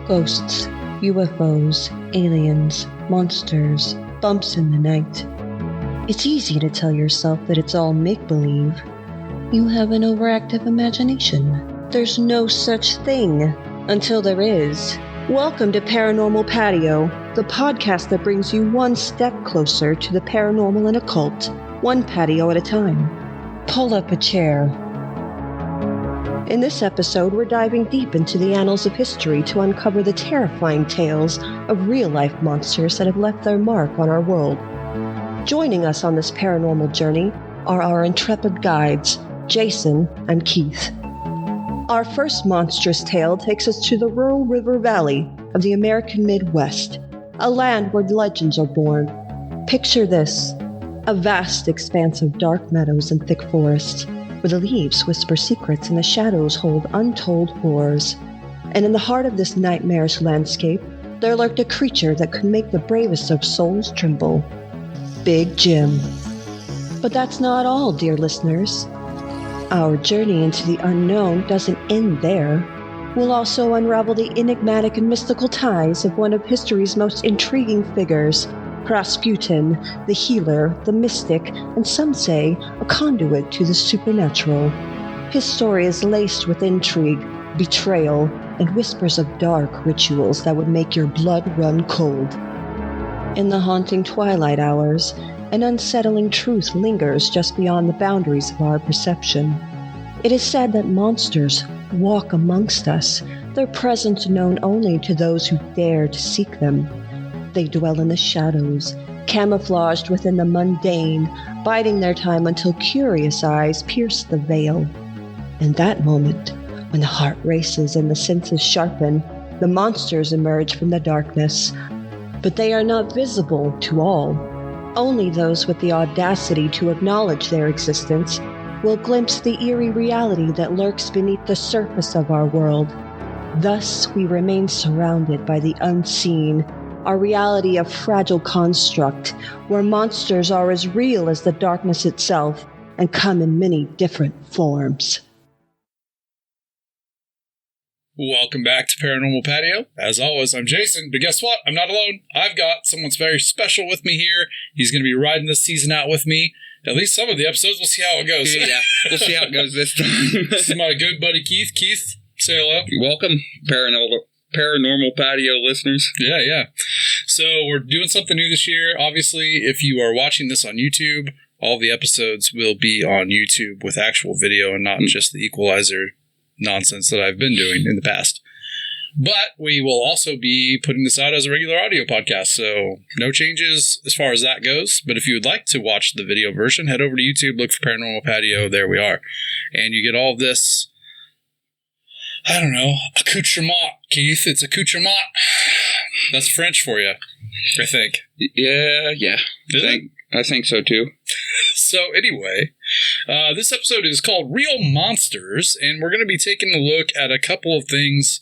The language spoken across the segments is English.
Ghosts, UFOs, aliens, monsters, bumps in the night. It's easy to tell yourself that it's all make-believe. You have an overactive imagination. There's no such thing until there is. Welcome to Paranormal Patio, the podcast that brings you one step closer to the paranormal and occult, one patio at a time. Pull up a chair. In this episode, we're diving deep into the annals of history to uncover the terrifying tales of real-life monsters that have left their mark on our world. Joining us on this paranormal journey are our intrepid guides, Jason and Keith. Our first monstrous tale takes us to the rural river valley of the American Midwest, a land where legends are born. Picture this, a vast expanse of dark meadows and thick forests, where the leaves whisper secrets and the shadows hold untold horrors. And in the heart of this nightmarish landscape, there lurked a creature that could make the bravest of souls tremble. Big Jim. But that's not all, dear listeners. Our journey into the unknown doesn't end there. We'll also unravel the enigmatic and mystical ties of one of history's most intriguing figures, Rasputin, the healer, the mystic, and some say a conduit to the supernatural. His story is laced with intrigue, betrayal, and whispers of dark rituals that would make your blood run cold. In the haunting twilight hours, an unsettling truth lingers just beyond the boundaries of our perception. It is said that monsters walk amongst us, their presence known only to those who dare to seek them. They dwell in the shadows, camouflaged within the mundane, biding their time until curious eyes pierce the veil. In that moment, when the heart races and the senses sharpen, the monsters emerge from the darkness. But they are not visible to all. Only those with the audacity to acknowledge their existence will glimpse the eerie reality that lurks beneath the surface of our world. Thus, we remain surrounded by the unseen, our reality a fragile construct, where monsters are as real as the darkness itself and come in many different forms. Welcome back to Paranormal Patio. As always, I'm Jason, but guess what? I'm not alone. I've got someone very special with me here. He's going to be riding this season out with me. At least some of the episodes. We'll see how it goes. Yeah, we'll see how it goes this time. This is my good buddy Keith. Keith, say hello. Welcome, Paranormal Patio listeners. Yeah. So we're doing something new this year. Obviously, if you are watching this on YouTube, all the episodes will be on YouTube with actual video and not just the equalizer nonsense that I've been doing in the past. But we will also be putting this out as a regular audio podcast, so no changes as far as that goes. But if you would like to watch the video version, head over to YouTube, look for Paranormal Patio, there we are. And you get all of this, I don't know, accoutrement, Keith. It's accoutrement. That's French for you, I think. Yeah. I think so too. So anyway, this episode is called Real Monsters, and we're going to be taking a look at a couple of things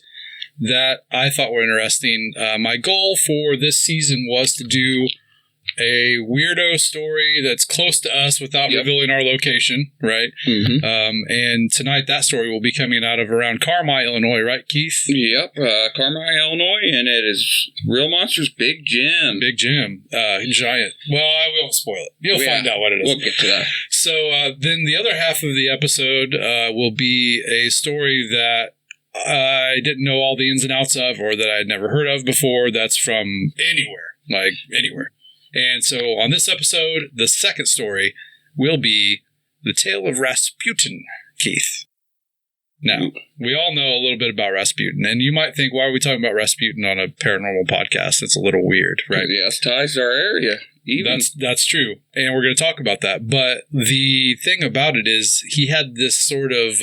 that I thought were interesting. My goal for this season was to do a weirdo story that's close to us without revealing our location, right? Mm-hmm. And tonight that story will be coming out of around Carmi, Illinois, right, Keith? Yep, Carmi, Illinois, and it is Real Monsters Big Jim. Big Jim, giant. Well, I won't spoil it. You'll find out what it is. We'll get to that. So then the other half of the episode will be a story that I didn't know all the ins and outs of, or that I had never heard of before. That's from anywhere. And so on this episode, the second story will be the tale of Rasputin, Keith. Now, we all know a little bit about Rasputin, and you might think, why are we talking about Rasputin on a paranormal podcast? It's a little weird, right? Yes, ties to our area. That's true, and we're going to talk about that. But the thing about it is, he had this sort of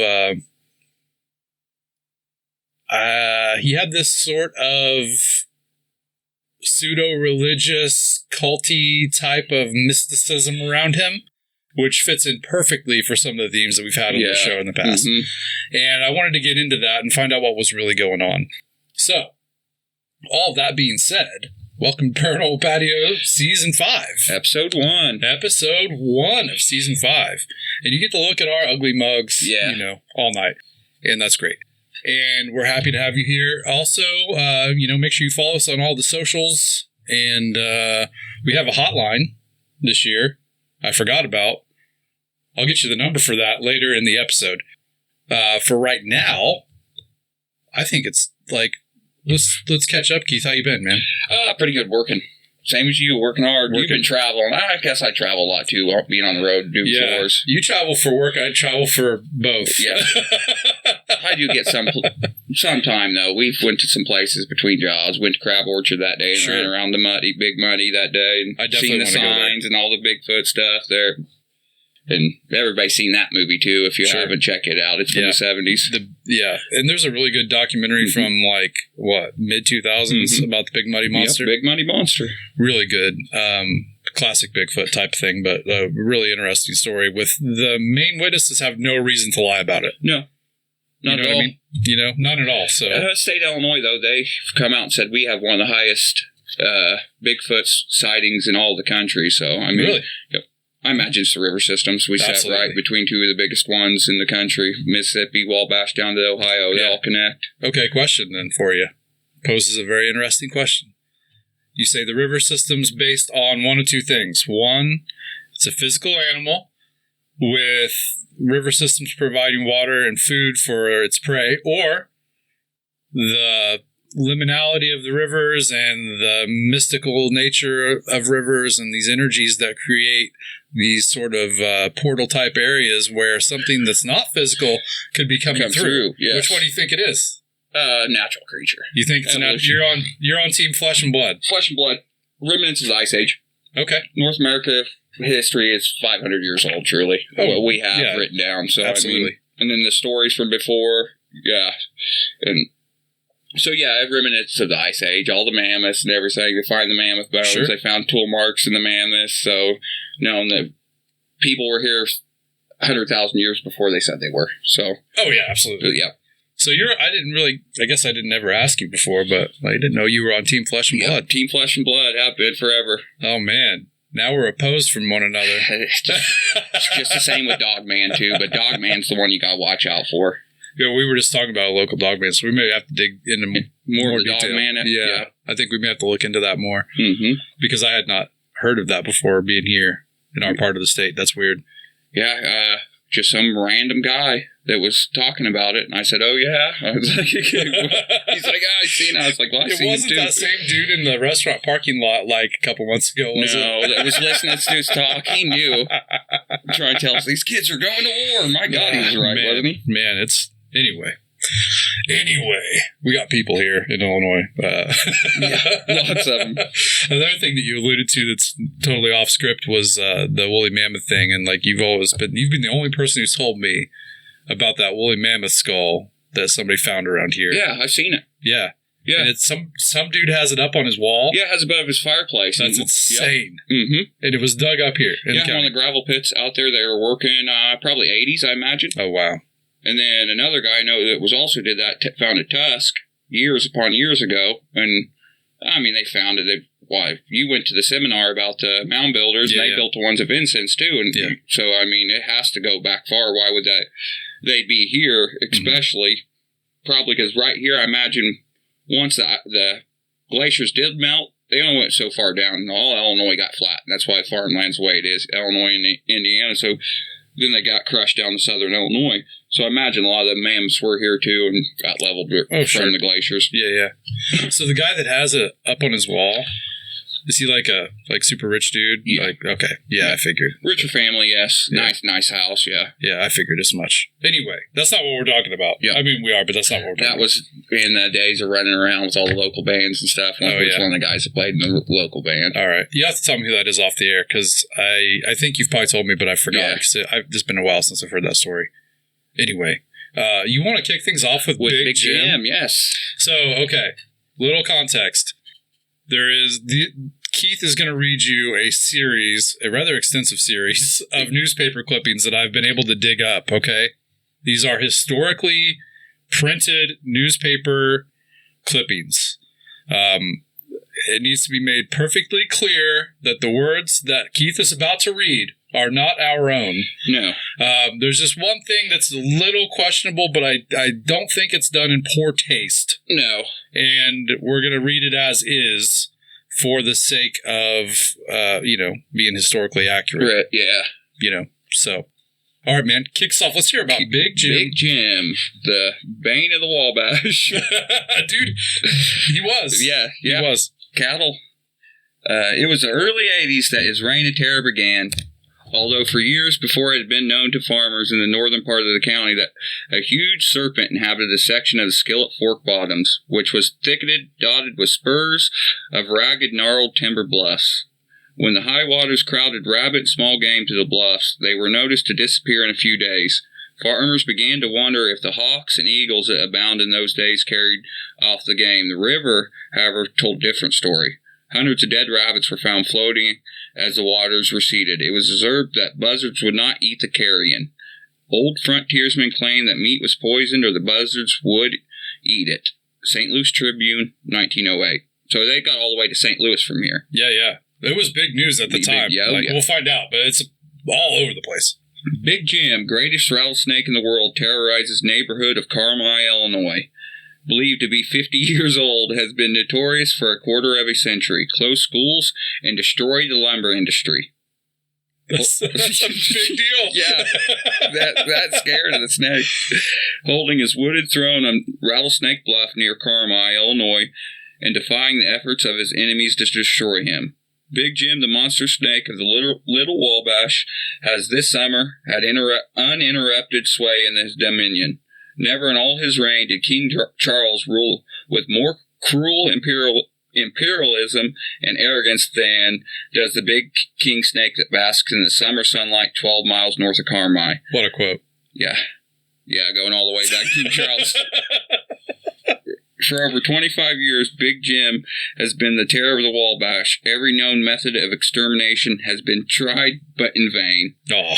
pseudo-religious, culty type of mysticism around him, which fits in perfectly for some of the themes that we've had on the show in the past. Mm-hmm. And I wanted to get into that and find out what was really going on. So, all that being said, welcome to Paranormal Patio Season 5. Episode 1. Episode 1 of Season 5. And you get to look at our ugly mugs, all night. And that's great. And we're happy to have you here. Also, make sure you follow us on all the socials. And we have a hotline this year I forgot about. I'll get you the number for that later in the episode. For right now, I think it's like, let's catch up. Keith, how you been, man? Pretty good working. Same as you, working hard. You've been traveling. I guess I travel a lot too, being on the road, doing chores. You travel for work. I travel for both. Yeah. I do get some time, though. We went to some places between jobs. Went to Crab Orchard that day and ran around the Big Muddy that day. And I definitely seen the signs and all the Bigfoot stuff there. And everybody's seen that movie, too. If you haven't, check it out. It's from the 70s. And there's a really good documentary from, mid-2000s about the Big Muddy Monster. Big Muddy Monster. Really good. Classic Bigfoot type thing, but a really interesting story with the main witnesses have no reason to lie about it. No. Not at all. I mean? Not at all. So, State of Illinois, though, they've come out and said we have one of the highest Bigfoot sightings in all the country. So, I mean... Really? Yep. I imagine it's the river systems. We sat right between two of the biggest ones in the country. Mississippi, Wabash down to Ohio. They all connect. Okay, question then for you. Poses a very interesting question. You say the river system's based on one of two things. One, it's a physical animal with river systems providing water and food for its prey, or the liminality of the rivers and the mystical nature of rivers and these energies that create these sort of portal type areas where something that's not physical could be coming through. Yes. Which one do you think it is? Natural creature. You think it's you're on team flesh and blood? Flesh and blood. Remnants of the Ice Age. Okay. North America history is 500 years old, truly. What we have written down. So absolutely. And then the stories from before. Yeah. And so, remnants of the Ice Age, all the mammoths and everything. They find the mammoth bones. Sure. They found tool marks in the mammoths. So, known that people were here 100,000 years before they said they were. So. Oh, yeah, absolutely. Yeah. So, I guess I didn't ever ask you before, but I didn't know you were on Team Flesh and Blood. Team Flesh and Blood, have been forever. Oh, man. Now we're opposed from one another. It's just the same with Dogman, too. But Dogman's the one you got to watch out for. Yeah, we were just talking about a local dogman, so we may have to dig into more detail. Dogman, yeah, I think we may have to look into that more because I had not heard of that before being here in our part of the state. That's weird. Yeah, just some random guy that was talking about it, and I said, "Oh yeah." I was like, he's like, "I seen it." I was like, "Well, I seen it wasn't that same dude in the restaurant parking lot like a couple months ago, was it? No, that was listening to his talk. He knew. I'm trying to tell us these kids are going to war. My God, he was right, wasn't he? Man, it's Anyway, we got people here in Illinois. Lots of them. Another thing that you alluded to that's totally off script was the woolly mammoth thing, and you've been the only person who's told me about that woolly mammoth skull that somebody found around here. Yeah, I've seen it. Yeah. Yeah. And it's some dude has it up on his wall. Yeah, it has it above his fireplace. That's insane. Yep. Mm-hmm. And it was dug up here. One of the gravel pits out there. They were working probably 80s, I imagine. Oh, wow. And then another guy I know that was also did that found a tusk years upon years ago. And, I mean, they found it. You went to the seminar about the mound builders, and they built the ones at Vincent's, too. And so, I mean, it has to go back far. Why would they'd be here, especially, probably because right here, I imagine, once the glaciers did melt, they only went so far down, and all Illinois got flat. And that's why farmland's the way it is, Illinois and Indiana. So then they got crushed down to southern Illinois. So I imagine a lot of the mammoths were here too and got leveled from the glaciers. Yeah. So the guy that has it up on his wall, is he like a super rich dude? Yeah. Okay. Yeah, I figured. Richer family, yes. Yeah. Nice house, yeah. Yeah, I figured as much. Anyway, that's not what we're talking about. Yeah. I mean, we are, but that's not what we're talking about. That was in the days of running around with all the local bands and stuff. One of the guys that played in the local band. All right. You have to tell me who that is off the air, because I think you've probably told me, but I forgot. Yeah. It's been a while since I've heard that story. Anyway, you want to kick things off with Big Jim? Yes. So, okay. Little context. Keith is going to read you a rather extensive series of newspaper clippings that I've been able to dig up, okay? These are historically printed newspaper clippings. it needs to be made perfectly clear that the words that Keith is about to read are not our own. No. There's just one thing that's a little questionable, but I don't think it's done in poor taste. No. And we're going to read it as is for the sake of, being historically accurate. Right, yeah. So. All right, man. Kick us off. Let's hear about Big Jim. Big Jim, the bane of the Wabash. Dude, he was. Yeah. He was. Cattle. It was the early 80s that his reign of terror began, although for years before it had been known to farmers in the northern part of the county that a huge serpent inhabited a section of the Skillet Fork bottoms, which was thicketed, dotted with spurs of ragged, gnarled timber bluffs. When the high waters crowded rabbit and small game to the bluffs, they were noticed to disappear in a few days. Farmers began to wonder if the hawks and eagles that abound in those days carried off the game. The river, however, told a different story. Hundreds of dead rabbits were found floating as the waters receded. It was observed that buzzards would not eat the carrion. Old frontiersmen claimed that meat was poisoned or the buzzards would eat it. St. Louis Tribune, 1908. So they got all the way to St. Louis from here. Yeah. It was big news at the time. We'll find out, but it's all over the place. Big Jim, greatest rattlesnake in the world, terrorizes neighborhood of Carmi, Illinois. Believed to be 50 years old, has been notorious for a quarter of a century, closed schools, and destroyed the lumber industry. That's a big deal. Yeah, that scared of the snake. Holding his wooded throne on Rattlesnake Bluff near Carmi, Illinois, and defying the efforts of his enemies to destroy him. Big Jim, the monster snake of the Little Wabash, has this summer had uninterrupted sway in his dominion. Never in all his reign did King Charles rule with more cruel imperialism and arrogance than does the big king snake that basks in the summer sunlight 12 miles north of Carmi. What a quote. Yeah, going all the way back to King Charles. For over 25 years, Big Jim has been the terror of the Wabash. Every known method of extermination has been tried, but in vain. Oh.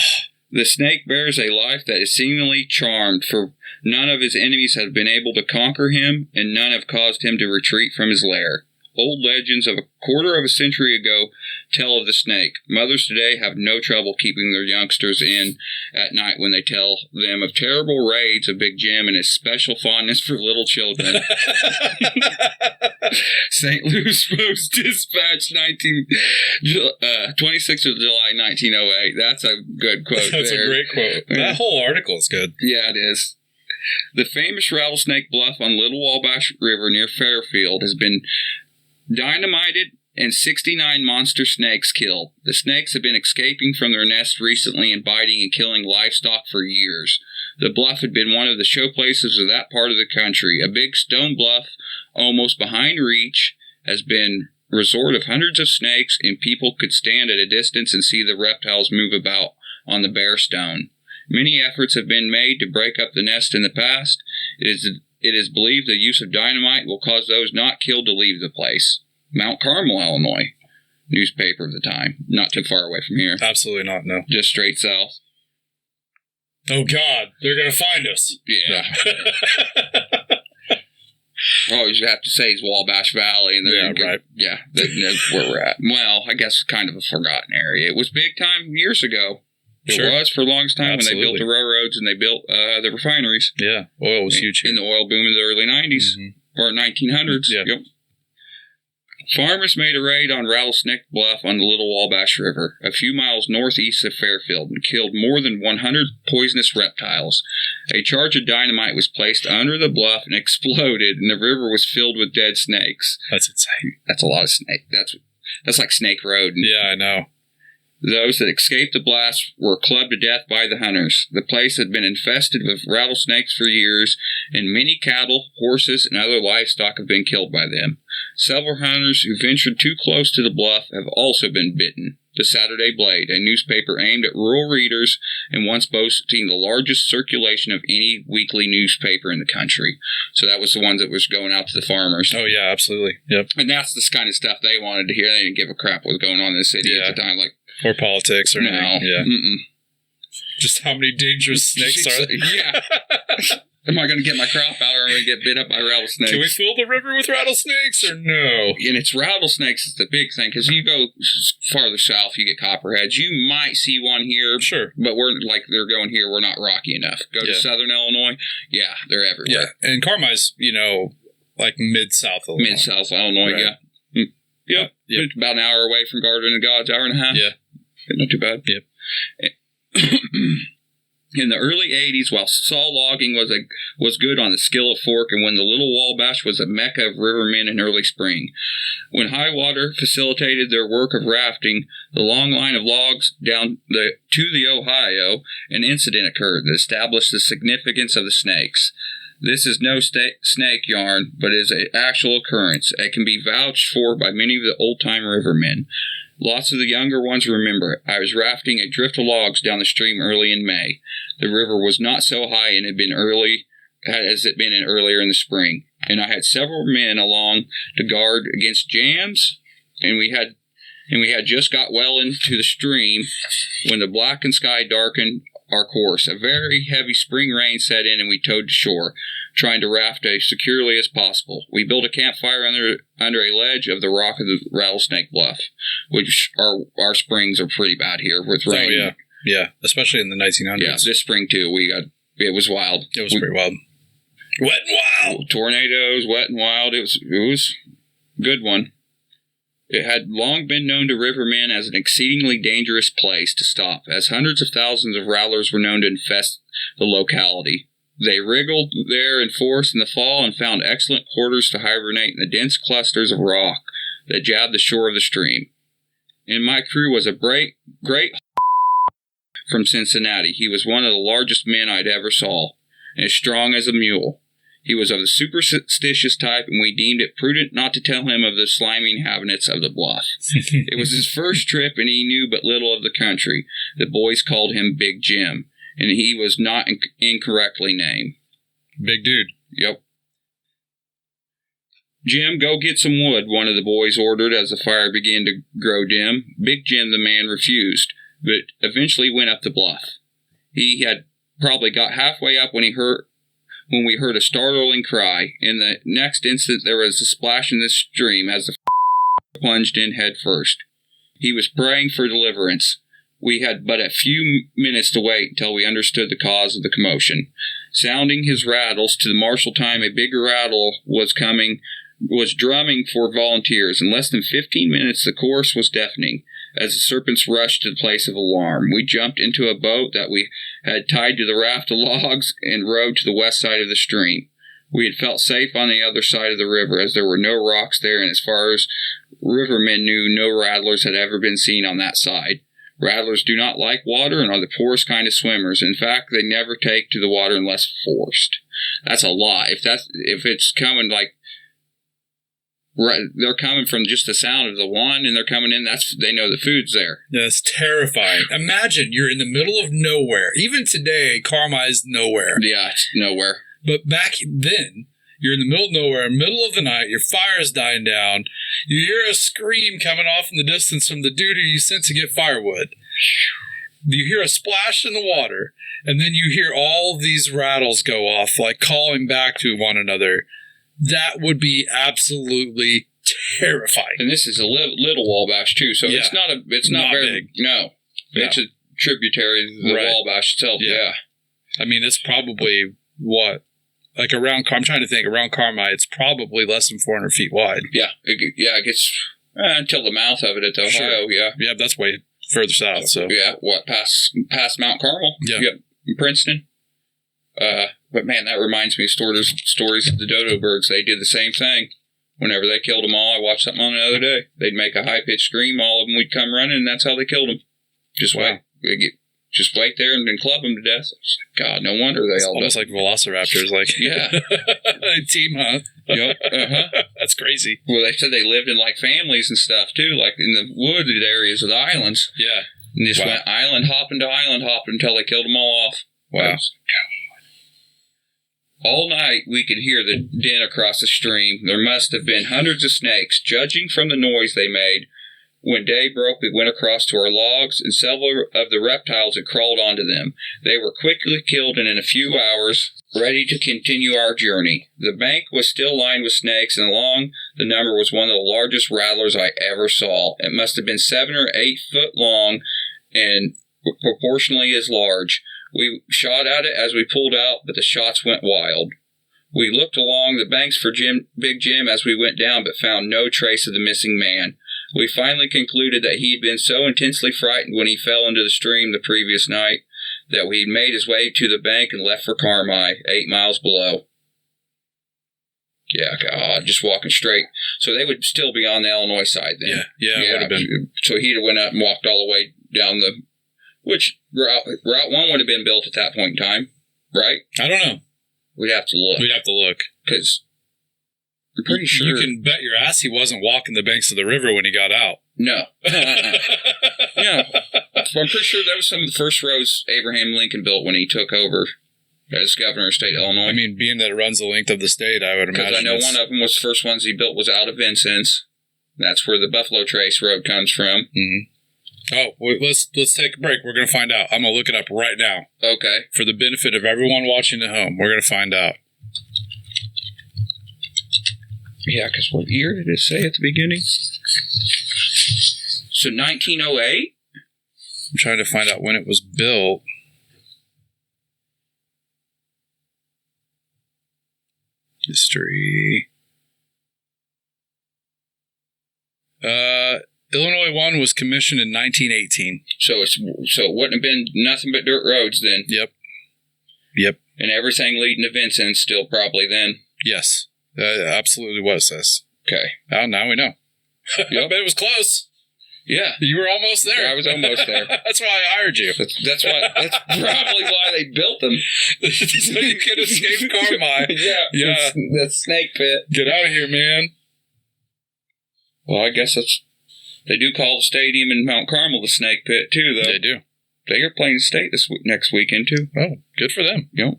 The snake bears a life that is seemingly charmed, for none of his enemies have been able to conquer him, and none have caused him to retreat from his lair. Old legends of a quarter of a century ago tell of the snake. Mothers today have no trouble keeping their youngsters in at night when they tell them of terrible raids of Big Jim and his special fondness for little children. St. Louis Post-Dispatch, 26th of July, 1908. That's a good quote. That's a great quote. That whole article is good. Yeah, it is. The famous Rattlesnake Bluff on Little Wabash River near Fairfield has been dynamited and 69 monster snakes killed. The snakes have been escaping from their nests recently and biting and killing livestock for years. The bluff had been one of the showplaces of that part of the country. A big stone bluff, almost behind reach, has been resort of hundreds of snakes, and people could stand at a distance and see the reptiles move about on the bare stone. Many efforts have been made to break up the nest in the past. It is believed the use of dynamite will cause those not killed to leave the place. Mount Carmel, Illinois. Newspaper of the time. Not too far away from here. Absolutely not, no. Just straight south. Oh, God. They're going to find us. Yeah. Always have to say it's Wabash Valley. And right. Yeah, that's where we're at. Well, I guess kind of a forgotten area. It was big time years ago. It was for the longest time. Absolutely. When they built the railroads and they built the refineries. Yeah, oil was huge here. In the oil boom in the early 90s or 1900s. Yeah. Yep. Farmers made a raid on Rattlesnake Bluff on the Little Wabash River, a few miles northeast of Fairfield, and killed more than 100 poisonous reptiles. A charge of dynamite was placed under the bluff and exploded, and the river was filled with dead snakes. That's insane. That's a lot of snake. That's like Snake Road. Yeah, I know. Those that escaped the blast were clubbed to death by the hunters. The place had been infested with rattlesnakes for years, and many cattle, horses, and other livestock have been killed by them. Several hunters who ventured too close to the bluff have also been bitten. The Saturday Blade, a newspaper aimed at rural readers and once boasting the largest circulation of any weekly newspaper in the country. So that was the ones that was going out to the farmers. Oh, yeah, absolutely. Yep. And that's the kind of stuff they wanted to hear. They didn't give a crap what was going on in the city at the time. Or politics or anything. Yeah. Mm-mm. Just how many dangerous snakes are there? Yeah. Am I going to get my crop out, or am I going to get bit up by rattlesnakes? Can we fill the river with rattlesnakes or no? And it's rattlesnakes is the big thing, because you go farther south, you get copperheads. You might see one here, sure, but we're like they're going here. We're not rocky enough. Go to southern Illinois, they're everywhere. Yeah, and Carmi's, like mid-south Illinois. Mid-south Illinois, right. Yep. It's about an hour away from Garden of Gods, hour and a half. Yeah, not too bad. Yep. In the early 80s, while saw logging was good on the Skillet Fork, and when the Little Wabash was a mecca of rivermen in early spring. When high water facilitated their work of rafting the long line of logs down to the Ohio, an incident occurred that established the significance of the snakes. This is no snake yarn, but is an actual occurrence. It can be vouched for by many of the old-time rivermen. Lots of the younger ones remember it. I was rafting a drift of logs down the stream early in May. The river was not so high and had been as it been earlier in the spring. And I had several men along to guard against jams, and we had just got well into the stream when the blackened sky darkened our course. A very heavy spring rain set in, and we towed to shore, trying to raft as securely as possible. We built a campfire under a ledge of the rock of the Rattlesnake Bluff, which our springs are pretty bad here with rain. Oh, yeah, especially in the 1900s. Yeah, this spring too. It was wild. It was pretty wild. Wet and wild. Tornadoes, wet and wild. It was a good one. It had long been known to rivermen as an exceedingly dangerous place to stop, as hundreds of thousands of rattlers were known to infest the locality. They wriggled there in force in the fall and found excellent quarters to hibernate in the dense clusters of rock that jabbed the shore of the stream. In my crew was a great from Cincinnati. He was one of the largest men I'd ever saw, and as strong as a mule. He was of the superstitious type, and we deemed it prudent not to tell him of the slimy inhabitants of the bluff. It was his first trip, and he knew but little of the country. The boys called him Big Jim, and he was not incorrectly named. Big dude. Yep. Jim, go get some wood, one of the boys ordered as the fire began to grow dim. Big Jim, the man, refused, but eventually went up the bluff. He had probably got halfway up when we heard a startling cry. In the next instant, there was a splash in the stream as the plunged in head first. He was praying for deliverance. We had but a few minutes to wait until we understood the cause of the commotion. Sounding his rattles to the martial time, a bigger rattle was drumming for volunteers. In less than 15 minutes, the chorus was deafening. As the serpents rushed to the place of alarm, we jumped into a boat that we had tied to the raft of logs and rowed to the west side of the stream. We had felt safe on the other side of the river, as there were no rocks there, and as far as rivermen knew, no rattlers had ever been seen on that side. Rattlers do not like water and are the poorest kind of swimmers. In fact, they never take to the water unless forced. That's a lie. If it's coming like they're coming from just the sound of the one, and they're coming in, they know the food's there. That's terrifying. Imagine you're in the middle of nowhere. Even today, Carmi's nowhere. Yeah, it's nowhere. But back then, you're in the middle of nowhere, middle of the night, your fire's dying down, you hear a scream coming off in the distance from the dude who you sent to get firewood. You hear a splash in the water, and then you hear all these rattles go off, like calling back to one another. That would be absolutely terrifying. And this is a little Wabash too, so it's not very big. No, it's a tributary of the Wabash itself. Yeah, I mean it's probably like around. I'm trying to think around Carmi. It's probably less than 400 feet wide. Yeah, it gets until the mouth of it at the Ohio. Sure. Yeah, that's way further south. So past Mount Carmel. Yeah, in Princeton. But man, that reminds me of stories of the dodo birds. They did the same thing. Whenever they killed them all, I watched something on the other day. They'd make a high-pitched scream. All of them would come running, and that's how they killed them. Just wait there and then club them to death. God, no wonder they all almost like velociraptors. Like team hunt. Yep. That's crazy. Well, they said they lived in like families and stuff too, like in the wooded areas of the islands. Yeah. And just went island hopping to island hopping until they killed them all off. Wow. All night we could hear the din across the stream. There must have been hundreds of snakes. Judging from the noise they made, When day broke, we went across to our logs, and several of the reptiles had crawled onto them. They were quickly killed, and in a few hours, ready to continue our journey. The bank was still lined with snakes, and along the number was one of the largest rattlers I ever saw. It must have been 7 or 8 foot long and proportionally as large. We shot at it as we pulled out, but the shots went wild. We looked along the banks for Big Jim as we went down, but found no trace of the missing man. We finally concluded that he had been so intensely frightened when he fell into the stream the previous night that he made his way to the bank and left for Carmi, 8 miles below. Yeah, God, just walking straight. So they would still be on the Illinois side then. Yeah, it would have been. So he'd have went up and walked all the way down the... Which, Route 1 would have been built at that point in time, right? I don't know. We'd have to look. Because I'm pretty sure... You can bet your ass he wasn't walking the banks of the river when he got out. No. Yeah. I'm pretty sure that was some of the first roads Abraham Lincoln built when he took over as governor of state of Illinois. I mean, being that it runs the length of the state, I would imagine. Because I know one of them was the first ones he built was out of Vincent's. That's where the Buffalo Trace Road comes from. Mm-hmm. Oh, well, let's take a break. We're going to find out. I'm going to look it up right now. Okay. For the benefit of everyone watching at home, we're going to find out. Yeah, because what year did it say at the beginning? So 1908? I'm trying to find out when it was built. History. Illinois 1 was commissioned in 1918. So it wouldn't have been nothing but dirt roads then. Yep. And everything leading to Vincent still probably then. Yes. Absolutely what it says. Okay. Oh, now we know. Yep. I bet it was close. Yeah. You were almost there. Yeah, I was almost there. That's why I hired you. That's probably why they built them. So you could escape Carmi. Yeah. The snake pit. Get out of here, man. Well, I guess they do call the stadium in Mount Carmel the snake pit, too, though. They do. They are playing state next weekend, too. Oh, good for them. Yep.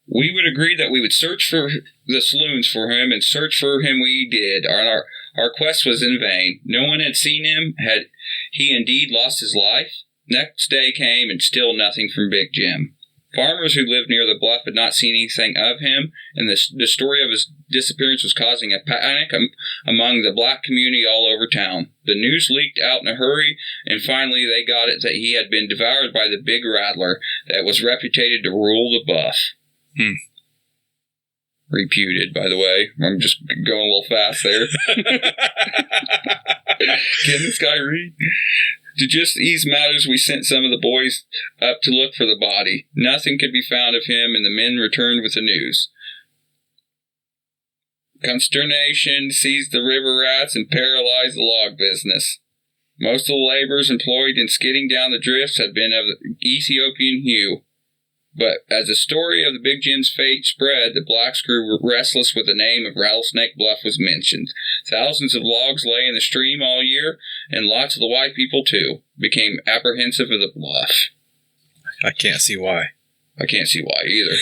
We would agree that we would search for the saloons for him, and search for him we did. Our quest was in vain. No one had seen him. Had he indeed lost his life? Next day came, and still nothing from Big Jim. Farmers who lived near the bluff had not seen anything of him, and the story of his disappearance was causing a panic among the black community all over town. The news leaked out in a hurry, and finally they got it that he had been devoured by the big rattler that was reputed to rule the buff. Reputed, by the way. I'm just going a little fast there. Can this guy read? To just ease matters, we sent some of the boys up to look for the body. Nothing could be found of him, and the men returned with the news. Consternation seized the river rats and paralyzed the log business. Most of the laborers employed in skidding down the drifts had been of the Ethiopian hue. But as the story of the Big Jim's fate spread, the blacks grew restless with the name of Rattlesnake Bluff was mentioned. Thousands of logs lay in the stream all year, and lots of the white people, too, became apprehensive of the bluff. I can't see why. I can't see why either.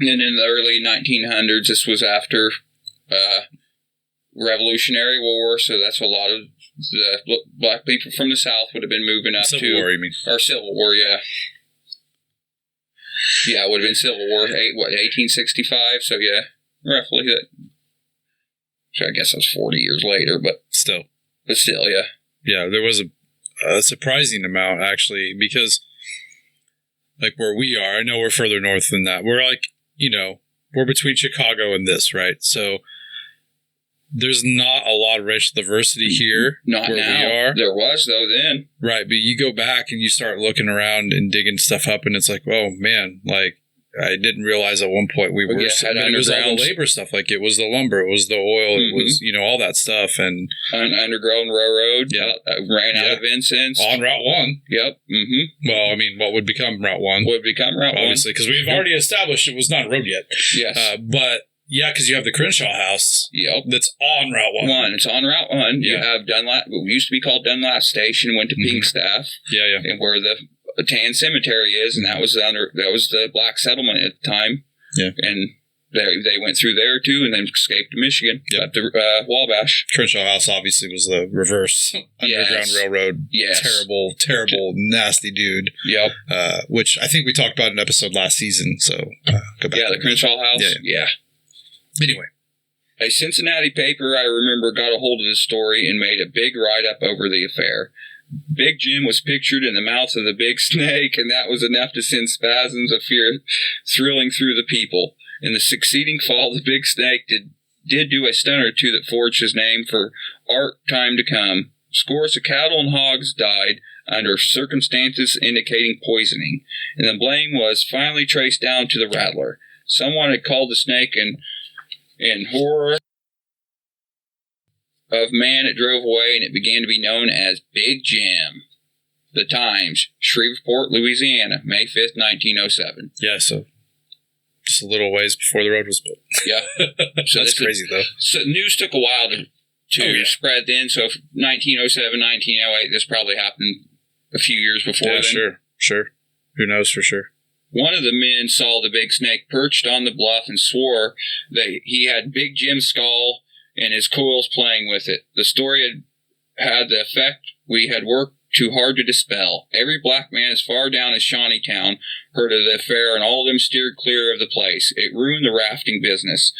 And in the early 1900s, this was after Revolutionary War, so that's a lot of the black people from the South would have been moving up Civil War, you mean? Or Civil War, yeah. Yeah, it would have been Civil War, 1865, so yeah, roughly that. So I guess that was 40 years later, but still, yeah. Yeah, there was a surprising amount, actually, because, like, where we are, I know we're further north than that. We're like, we're between Chicago and this, right? So there's not a lot of racial diversity here. Not where now. we are. There was, though, then. Right, but you go back and you start looking around and digging stuff up, and it's like, oh, man, like, I didn't realize at one point we were... it was all the labor stuff. Like, it was the lumber, it was the oil, it was, all that stuff. And Underground Railroad ran out of Vincent's. On Route 1. Yep. Mm-hmm. Well, I mean, what would become Route 1? Would become Route 1. Obviously, because we've already established it was not a road yet. Yes. But... yeah, because you have the Crenshaw house. Yep. That's on Route 1. It's on Route 1. You have Dunlap, what used to be called Dunlap Station, went to Pinkstaff. Yeah. And where the Tan Cemetery is, and that was the black settlement at the time. Yeah. And They went through there too, and then escaped to Michigan. Yep. Up to Wabash. Crenshaw House obviously was the reverse Underground Railroad. Yes. Terrible, nasty dude. Yep. Which I think we talked about in an episode last season. So go back. Yeah, the Crenshaw House. Yeah. Anyway. A Cincinnati paper, I remember, got a hold of this story and made a big write-up over the affair. Big Jim was pictured in the mouth of the big snake, and that was enough to send spasms of fear thrilling through the people. In the succeeding fall, the big snake did do a stunt or two that forged his name for art time to come. Scores of cattle and hogs died under circumstances indicating poisoning, and the blame was finally traced down to the rattler. Someone had called the snake in horror of man, it drove away, and it began to be known as Big Jim. The Times, Shreveport, Louisiana, May 5th, 1907. Yeah, so just a little ways before the road was built. Yeah. So that's crazy, though. So news took a while to spread then. So 1907, 1908, this probably happened a few years before then. Sure. Who knows for sure? One of the men saw the big snake perched on the bluff and swore that he had Big Jim's skull and his coils playing with it. The story had the effect we had worked too hard to dispel. Every black man as far down as Shawneetown heard of the affair, and all of them steered clear of the place. It ruined the rafting business,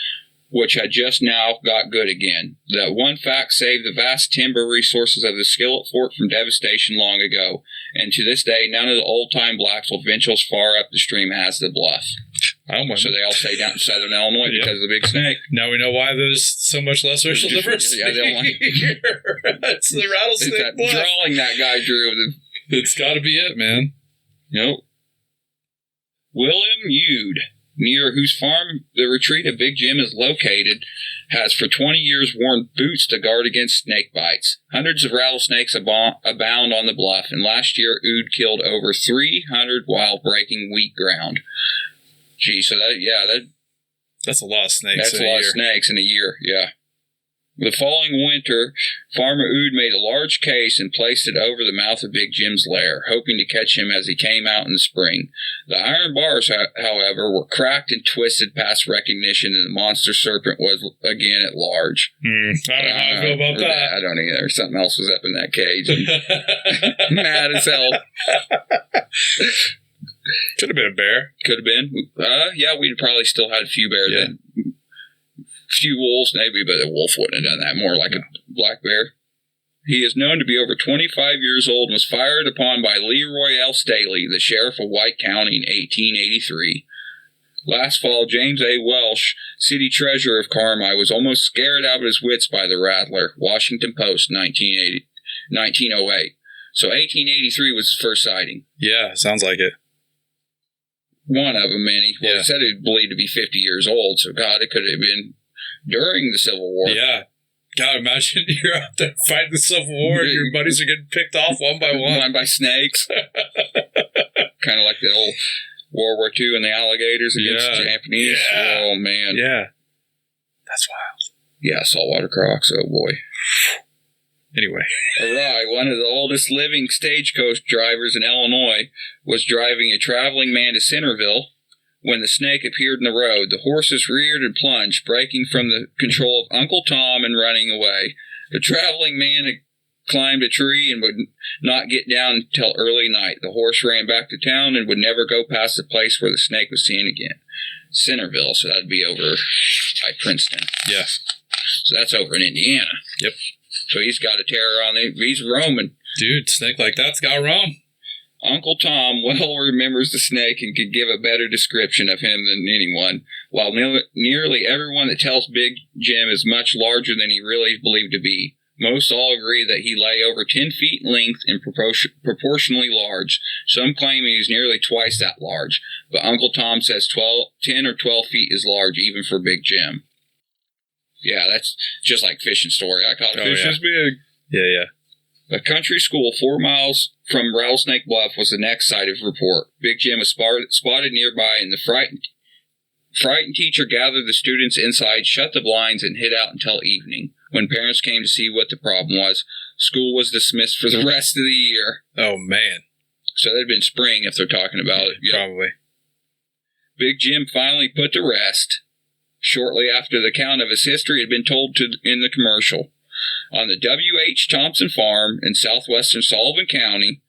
which had just now got good again. That one fact saved the vast timber resources of the Skillet Fort from devastation long ago, and to this day, none of the old-time blacks will venture as far up the stream as the bluff. So they all stay down in southern Illinois because of the big snake. Now we know why there's so much less racial diversity. Yeah, they don't like It's the rattlesnake that bluff. drawing that guy drew. It's got to be it, man. Nope. William Eude, near whose farm the retreat of Big Jim is located, has for 20 years worn boots to guard against snake bites. Hundreds of rattlesnakes abound on the bluff, and last year Eude killed over 300 while breaking wheat ground. Gee, so that's a lot of snakes. That's a lot of snakes in a year, yeah. The following winter, Farmer Eude made a large case and placed it over the mouth of Big Jim's lair, hoping to catch him as he came out in the spring. The iron bars, however, were cracked and twisted past recognition, and the monster serpent was again at large. I don't know how I feel about that. I don't either. Something else was up in that cage. Mad as hell. Could have been a bear. Could have been. Yeah, we'd probably still had a few bears then. Few wolves, maybe, but a wolf wouldn't have done that. More like a black bear. He is known to be over 25 years old and was fired upon by Leroy L. Staley, the sheriff of White County, in 1883. Last fall, James A. Welsh, city treasurer of Carmi, was almost scared out of his wits by the rattler. Washington Post, 1908. So 1883 was his first sighting. Yeah, sounds like it. One of them, man. He said he believed to be 50 years old, so God, it could have been during the Civil War. Yeah. God, imagine you're out there fighting the Civil War and your buddies are getting picked off one by one. One by snakes. Kind of like the old World War II and the alligators against the Japanese. Yeah. Oh, man. Yeah. That's wild. Yeah, saltwater crocs. Oh, boy. Anyway. Arai, one of the oldest living stagecoach drivers in Illinois, was driving a traveling man to Centerville when the snake appeared in the road. The horses reared and plunged, breaking from the control of Uncle Tom and running away. The traveling man had climbed a tree and would not get down until early night. The horse ran back to town and would never go past the place where the snake was seen again. Centerville, so that'd be over by Princeton. Yeah. So that's over in Indiana. Yep. So he's got a terror on him. He's roaming. Dude, snake like that's got roam. Uncle Tom well remembers the snake and could give a better description of him than anyone, while nearly everyone that tells Big Jim is much larger than he really is believed to be. Most all agree that he lay over 10 feet in length and proportionally large. Some claim he is nearly twice that large, but Uncle Tom says 10 or 12 feet is large even for Big Jim. Yeah, that's just like fishing story. I caught a fish this big. Yeah. A country school 4 miles from Rattlesnake Bluff was the next site of report. Big Jim was spotted nearby, and the frightened teacher gathered the students inside, shut the blinds, and hid out until evening. When parents came to see what the problem was, school was dismissed for the rest of the year. Oh, man. So that'd been spring if they're talking about it. Probably. Big Jim finally put to rest shortly after the account of his history had been told in the commercial. On the W.H. Thompson farm in southwestern Sullivan County,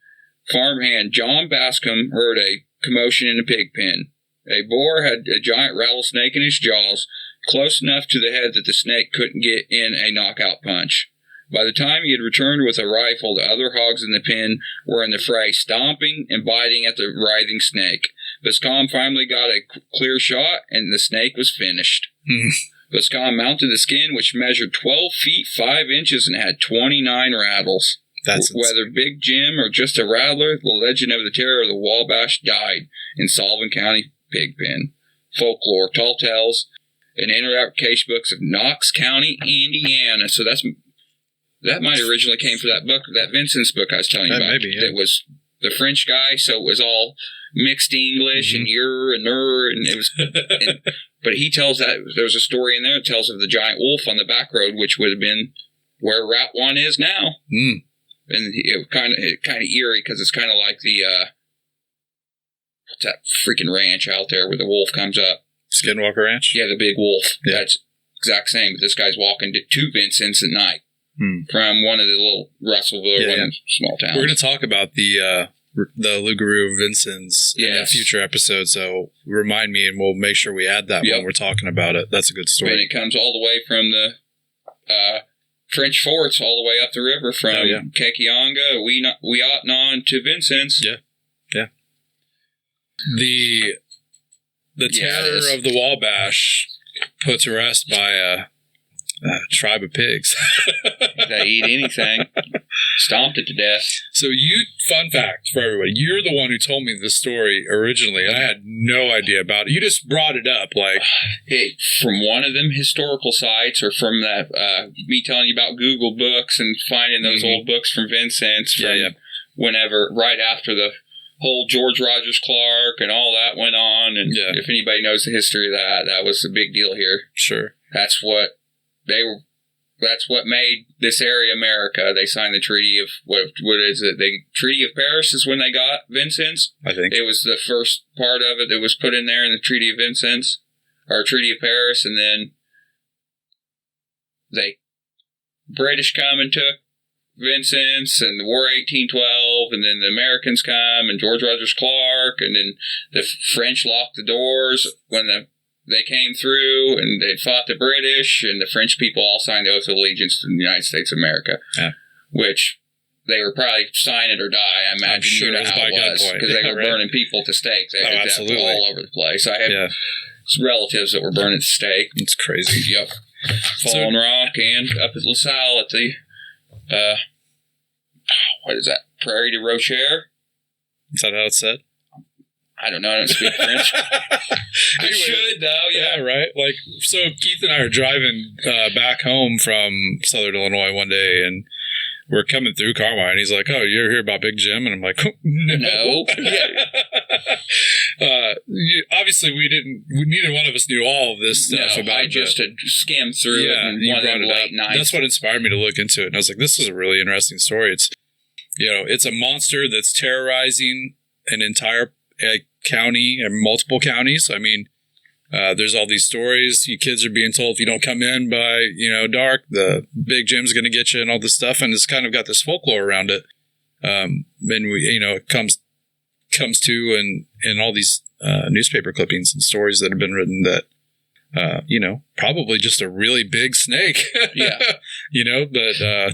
farmhand John Bascom heard a commotion in a pig pen. A boar had a giant rattlesnake in his jaws, close enough to the head that the snake couldn't get in a knockout punch. By the time he had returned with a rifle, the other hogs in the pen were in the fray, stomping and biting at the writhing snake. Bascom finally got a clear shot, and the snake was finished. Bascom mounted the skin, which measured 12 feet 5 inches and had 29 rattles. Whether Big Jim or just a rattler, the legend of the terror of the Wabash died in Sullivan County pig pen. Folklore, tall tales, and interactive case books of Knox County, Indiana. So that might have originally came from that book, that Vincent's book I was telling you about. Maybe, yeah. It was the French guy, so it was all mixed English and yer and ner, and it was. But he tells that there's a story in there that tells of the giant wolf on the back road, which would have been where Route 1 is now. And it kind of eerie because it's kind of like the what's that freaking ranch out there where the wolf comes up? Skinwalker Ranch? Yeah, the big wolf. Yeah. That's exact same. But this guy's walking to Vincent's at night from one of the little Russellville, small towns. We're going to talk about the Lugaroo Vincent's in a future episode, so remind me and we'll make sure we add that when we're talking about it. That's a good story. And it comes all the way from the French forts all the way up the river from Kekianga, Weotnon to Vincent's. Yeah. The terror of the Wabash put to rest by a tribe of pigs. They eat anything. Stomped it to death. So fun fact for everybody, you're the one who told me this story originally. I had no idea about it. You just brought it up from one of them historical sites, or from that me telling you about Google Books and finding those old books from Vincent's from whenever, right after the whole George Rogers Clark and all that went on. And if anybody knows the history of that was a big deal here. Sure. That's what made this area America. They signed the Treaty of what is it? The Treaty of Paris is when they got Vincent's. I think it was the first part of it that was put in there in the Treaty of Vincent's or Treaty of Paris, and then British come and took Vincent's and the War of 1812, and then the Americans come and George Rogers Clark, and then the French locked the doors when they came through, and they fought the British, and the French people all signed the Oath of Allegiance to the United States of America, which they were probably sign it or die. I imagine sure you know how it was, because they were burning people to stake. They had that all over the place. I had relatives that were burning at the stake. It's crazy. Yep. Fallen Rock and up at LaSalle at the what is that? Prairie de Rocher? Is that how it's said? I don't know. I don't speak French. I should, though. Yeah, right. So Keith and I are driving back home from Southern Illinois one day, and we're coming through Carmine. And he's like, "Oh, you ever hear about Big Jim?" And I'm like, "No." Obviously, we didn't. Neither one of us knew all of this stuff about. I just had skimmed through it and one of the late nights. That's what inspired me to look into it. And I was like, "This is a really interesting story." It's a monster that's terrorizing an entire county and multiple counties. I mean, there's all these stories. You kids are being told if you don't come in by dark, the Big Jim's going to get you and all this stuff. And it's kind of got this folklore around it. And it comes to in all these newspaper clippings and stories that have been written that probably just a really big snake. But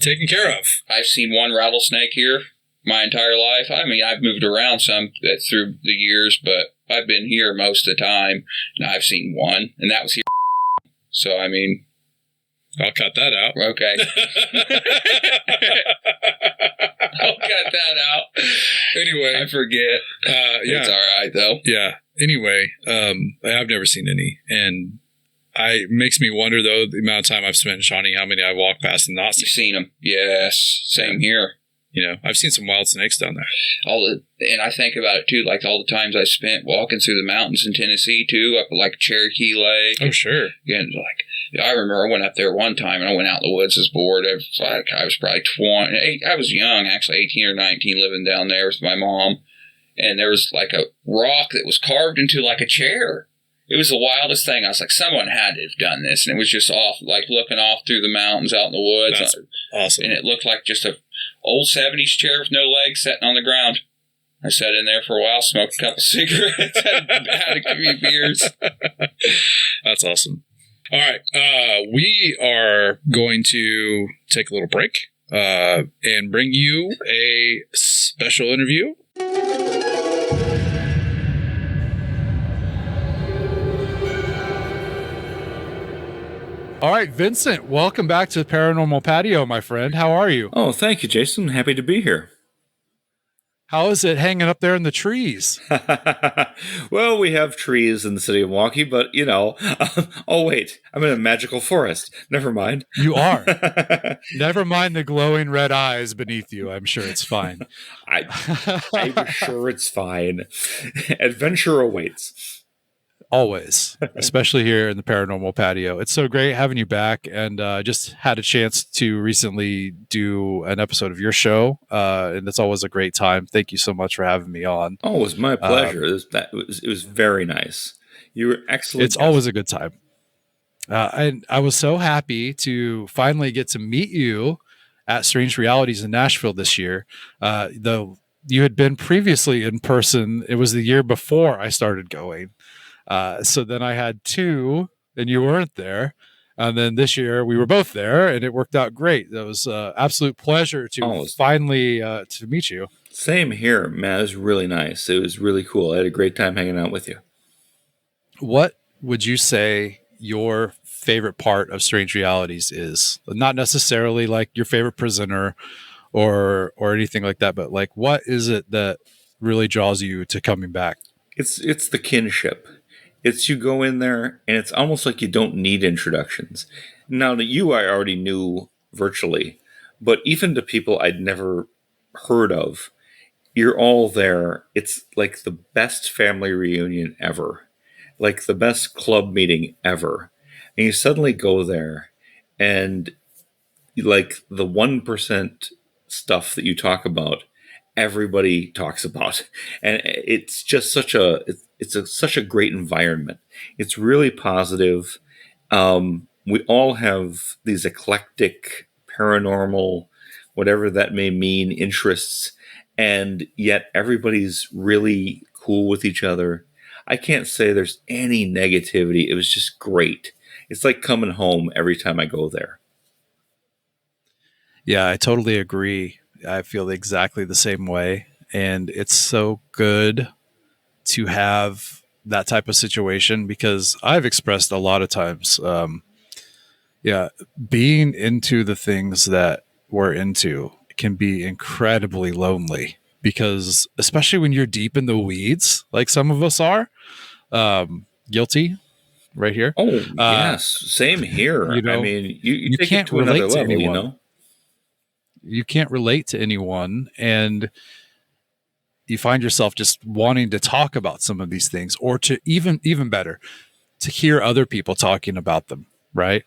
taken care of. I've seen one rattlesnake here my entire life. I mean, I've moved around some through the years, but I've been here most of the time, and I've seen one, and that was here. So, I mean... I'll cut that out. Okay. I'll cut that out. Anyway. I forget. It's all right, though. Yeah. Anyway, I've never seen any, and it makes me wonder, though, the amount of time I've spent in Shawnee, how many I walked past and not seen. You've seen them. Yes. Same here. I've seen some wild snakes down there. And I think about it, too, like all the times I spent walking through the mountains in Tennessee, too, up at like Cherokee Lake. Oh, sure. I remember I went up there one time, and I went out in the woods, was bored. I was probably 20. I was young, actually, 18 or 19, living down there with my mom. And there was like a rock that was carved into like a chair. It was the wildest thing. I was like, someone had to have done this. And it was just off, like looking off through the mountains out in the woods. That's awesome. And it looked like just a old 70s chair with no legs sitting on the ground. I sat in there for a while, smoked a couple cigarettes, had a few beers. That's awesome. All right. We are going to take a little break and bring you a special interview. All right, Vincent, welcome back to the Paranormal Patio, my friend. How are you? Oh, thank you, Jason. Happy to be here. How is it hanging up there in the trees? Well, we have trees in the city of Milwaukee, but, oh, wait, I'm in a magical forest. Never mind. You are. Never mind the glowing red eyes beneath you. I'm sure it's fine. I'm sure it's fine. Adventure awaits. Always, especially here in the Paranormal Patio. It's so great having you back, and just had a chance to recently do an episode of your show, and it's always a great time. Thank you so much for having me on. Oh, it was my pleasure. It was very nice. You were excellent. It's always a good time. And I was so happy to finally get to meet you at Strange Realities in Nashville this year. Though you had been previously in person, it was the year before I started going. So then I had two, and you weren't there. And then this year we were both there, and it worked out great. It was an absolute pleasure to finally to meet you. Same here, man. It was really nice. It was really cool. I had a great time hanging out with you. What would you say your favorite part of Strange Realities is? Not necessarily like your favorite prisoner or anything like that, but like, what is it that really draws you to coming back? It's the kinship. It's you go in there, and it's almost like you don't need introductions. Now, to you, I already knew virtually, but even to people I'd never heard of, you're all there. It's like the best family reunion ever, like the best club meeting ever. And you suddenly go there, and like the 1% stuff that you talk about, everybody talks about, and it's just such a great environment. It's really positive. We all have these eclectic paranormal, whatever that may mean, interests, and yet everybody's really cool with each other. I can't say there's any negativity. It was just great. It's like coming home every time I go there. Yeah, I totally agree. I feel exactly the same way. And it's so good to have that type of situation, because I've expressed a lot of times, being into the things that we're into can be incredibly lonely, because especially when you're deep in the weeds, like some of us are, guilty right here. Oh, yes. Same here. I mean, you take can't it to another relate to level, anyone. You can't relate to anyone, and you find yourself just wanting to talk about some of these things, or to even better, to hear other people talking about them, right?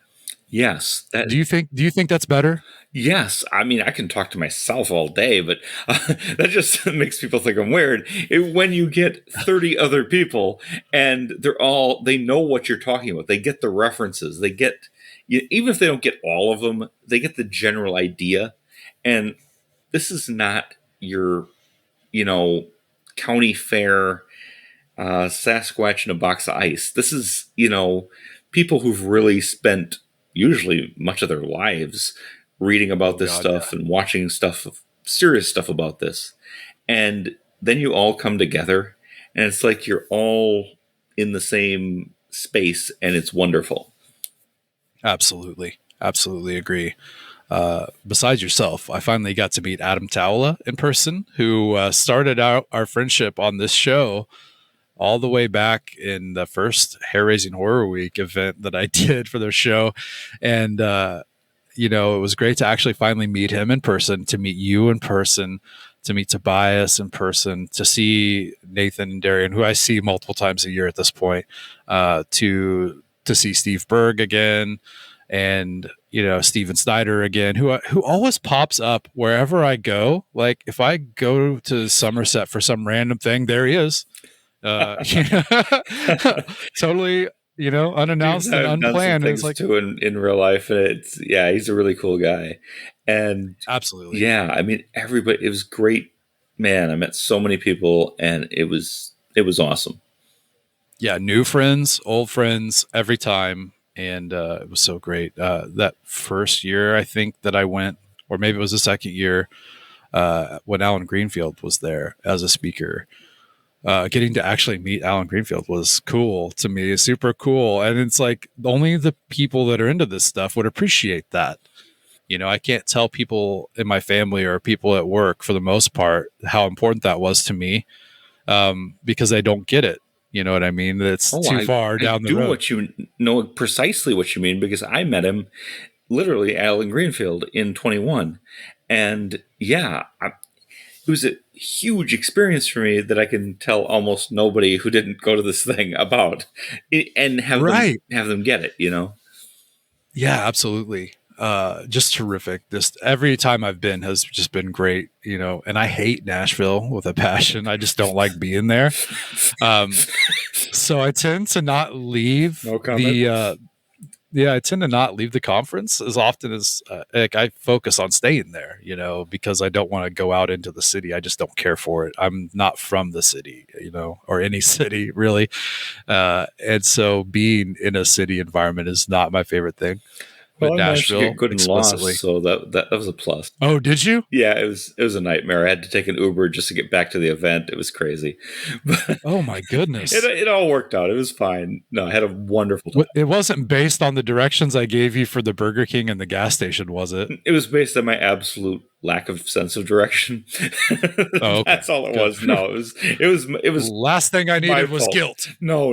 Yes. Do you think that's better? Yes. I mean, I can talk to myself all day, but that just makes people think I'm weird. When you get 30 other people and they know what you're talking about, they get the references, even if they don't get all of them, they get the general idea. And this is not your, county fair, Sasquatch in a box of ice. This is, people who've really spent usually much of their lives reading about this stuff and watching serious stuff about this. And then you all come together, and it's like you're all in the same space, and it's wonderful. Absolutely. Absolutely agree. Besides yourself, I finally got to meet Adam Towla in person, who started out our friendship on this show all the way back in the first Hair Raising Horror Week event that I did for their show. And, it was great to actually finally meet him in person, to meet you in person, to meet Tobias in person, to see Nathan and Darian, who I see multiple times a year at this point, to see Steve Berg again, and Steven Snyder again, who always pops up wherever I go. Like if I go to Somerset for some random thing, there he is. Totally, unannounced and I've done some unplanned. It's things like, too in real life, and he's a really cool guy. And absolutely. yeah, I mean, everybody, it was great. Man, I met so many people, and it was awesome. Yeah, new friends, old friends, every time, and it was so great. That first year, I think that I went, or maybe it was the second year, when Alan Greenfield was there as a speaker. Getting to actually meet Alan Greenfield was cool to me, super cool, and it's like only the people that are into this stuff would appreciate that. I can't tell people in my family or people at work for the most part how important that was to me, because they don't get it. You know what I mean? It's too far down the road. What you know precisely what you mean, because I met him literally Alan Greenfield in 21, and yeah, it was a huge experience for me that I can tell almost nobody who didn't go to this thing about, and have them get it. Yeah, absolutely. Just terrific. Just every time I've been has just been great, and I hate Nashville with a passion. I just don't like being there. So I tend to not leave I tend to not leave the conference as often as I focus on staying there, because I don't want to go out into the city. I just don't care for it. I'm not from the city, or any city really. And so being in a city environment is not my favorite thing. But Nashville, get good and explicitly. lost, so that was a plus. Oh, did you? Yeah, it was a nightmare. I had to take an Uber just to get back to the event. It was crazy. But oh my goodness! It all worked out. It was fine. No, I had a wonderful time. It wasn't based on the directions I gave you for the Burger King and the gas station, was it? It was based on my absolute lack of sense of direction. Oh, okay. That's all it was. No, it was. Last thing I needed was guilt. No.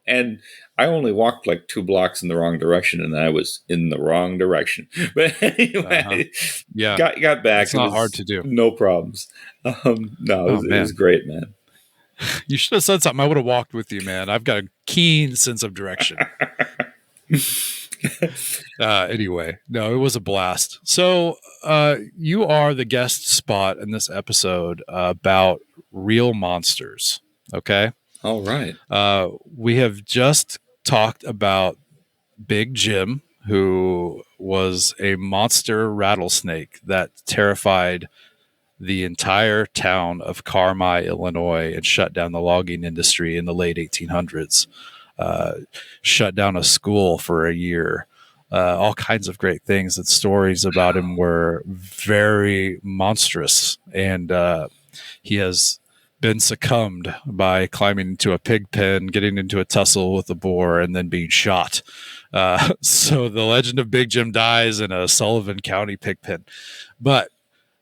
And I only walked like 2 blocks in the wrong direction, and I was in the wrong direction. But anyway, yeah, got back. It's not hard to do. No problems. No, it was great, man. You should have said something. I would have walked with you, man. I've got a keen sense of direction. Anyway, no, it was a blast. So you are the guest spot in this episode about real monsters. Okay. All right. We have just talked about Big Jim, who was a monster rattlesnake that terrified the entire town of Carmi, Illinois, and shut down the logging industry in the late 1800s. Shut down a school for a year. All kinds of great things. And stories about him were very monstrous. And he has been succumbed by climbing into a pig pen, getting into a tussle with a boar, and then being shot. So the legend of Big Jim dies in a Sullivan County pig pen. But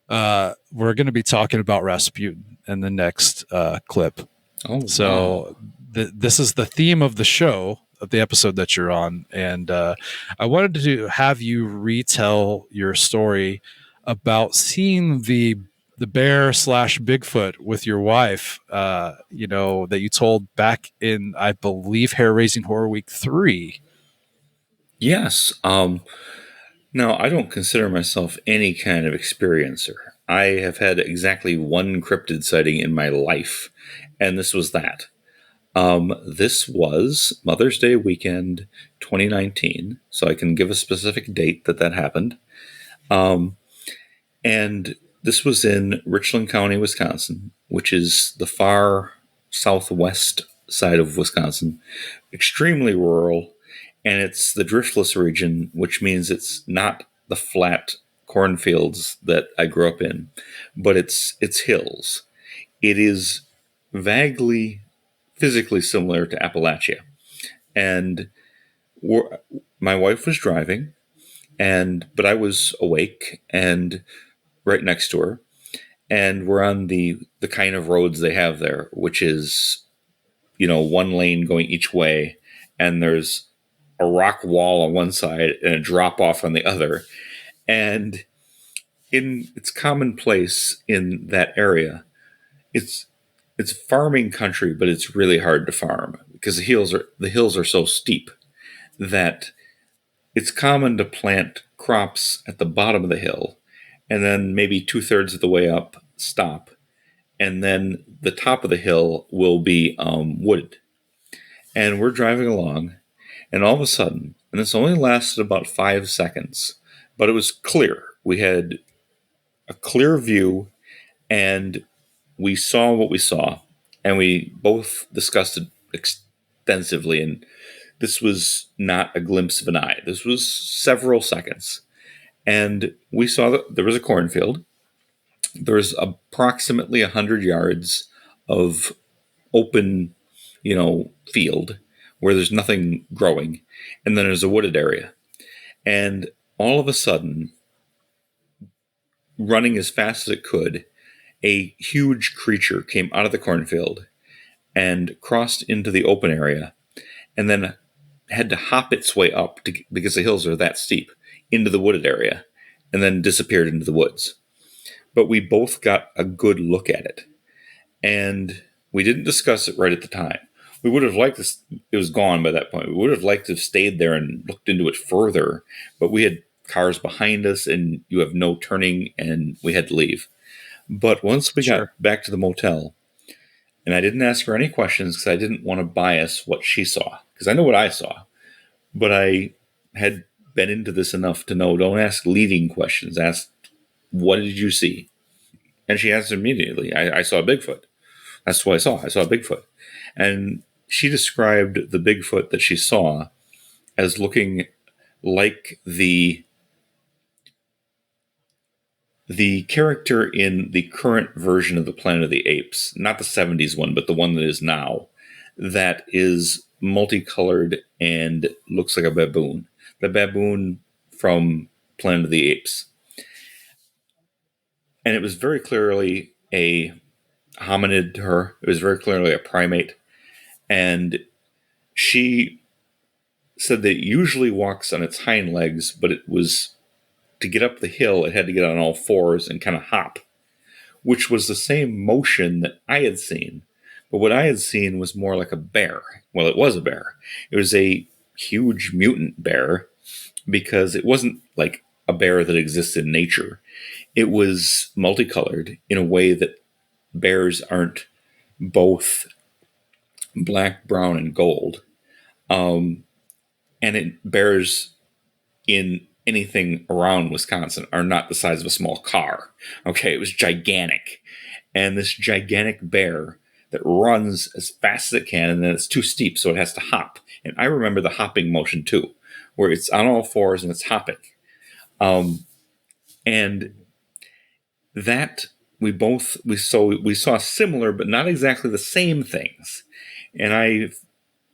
we're going to be talking about Rasputin in the next clip. Oh, so this is the theme of the show, of the episode that you're on. And I wanted to have you retell your story about seeing the bear / Bigfoot with your wife, that you told back in, I believe, Hair Raising Horror Week 3. Yes. Now, I don't consider myself any kind of experiencer. I have had exactly one cryptid sighting in my life, and this was that. This was Mother's Day weekend 2019, so I can give a specific date that happened. And this was in Richland County, Wisconsin, which is the far southwest side of Wisconsin, extremely rural, and it's the driftless region, which means it's not the flat cornfields that I grew up in, but it's hills. It is vaguely physically similar to Appalachia. And my wife was driving, but I was awake and right next to her. And we're on the kind of roads they have there, which is, one lane going each way, and there's a rock wall on one side and a drop off on the other. And it's commonplace in that area. It's farming country, but it's really hard to farm because the hills are so steep that it's common to plant crops at the bottom of the hill and then maybe 2/3 of the way up stop, and then the top of the hill will be wooded. And we're driving along, and all of a sudden, and this only lasted about 5 seconds, but it was clear. We had a clear view, and we saw what we saw, and we both discussed it extensively. And this was not a glimpse of an eye. This was several seconds. And we saw that there was a cornfield. There's approximately 100 yards of open, field where there's nothing growing. And then there's a wooded area. And all of a sudden, running as fast as it could, a huge creature came out of the cornfield and crossed into the open area, and then had to hop its way up because the hills are that steep into the wooded area, and then disappeared into the woods. But we both got a good look at it, and we didn't discuss it right at the time. We would have liked this. It was gone by that point. We would have liked to have stayed there and looked into it further, but we had cars behind us, and you have no turning, and we had to leave. But once we got back to the motel, and I didn't ask her any questions because I didn't want to bias what she saw, because I know what I saw, but I had been into this enough to know, don't ask leading questions. Ask, what did you see? And she answered immediately, I saw a Bigfoot. That's what I saw. I saw a Bigfoot. And she described the Bigfoot that she saw as looking like the character in the current version of the Planet of the Apes, not the 70s one, but the one that is now, that is multicolored and looks like a baboon. The baboon from Planet of the Apes. And it was very clearly a hominid to her. It was very clearly a primate. And she said that it usually walks on its hind legs, but it was, to get up the hill, it had to get on all fours and kind of hop, which was the same motion that I had seen. But what I had seen was more like a bear. Well, it was a bear. It was a huge mutant bear, because it wasn't like a bear that exists in nature. It was multicolored in a way that bears aren't both black, brown, and gold. And bears in anything around Wisconsin are not the size of a small car. Okay, it was gigantic. And this gigantic bear that runs as fast as it can, and then it's too steep, so it has to hop. And I remember the hopping motion too, where it's on all fours and it's hopping. And that we saw similar, but not exactly the same things. And I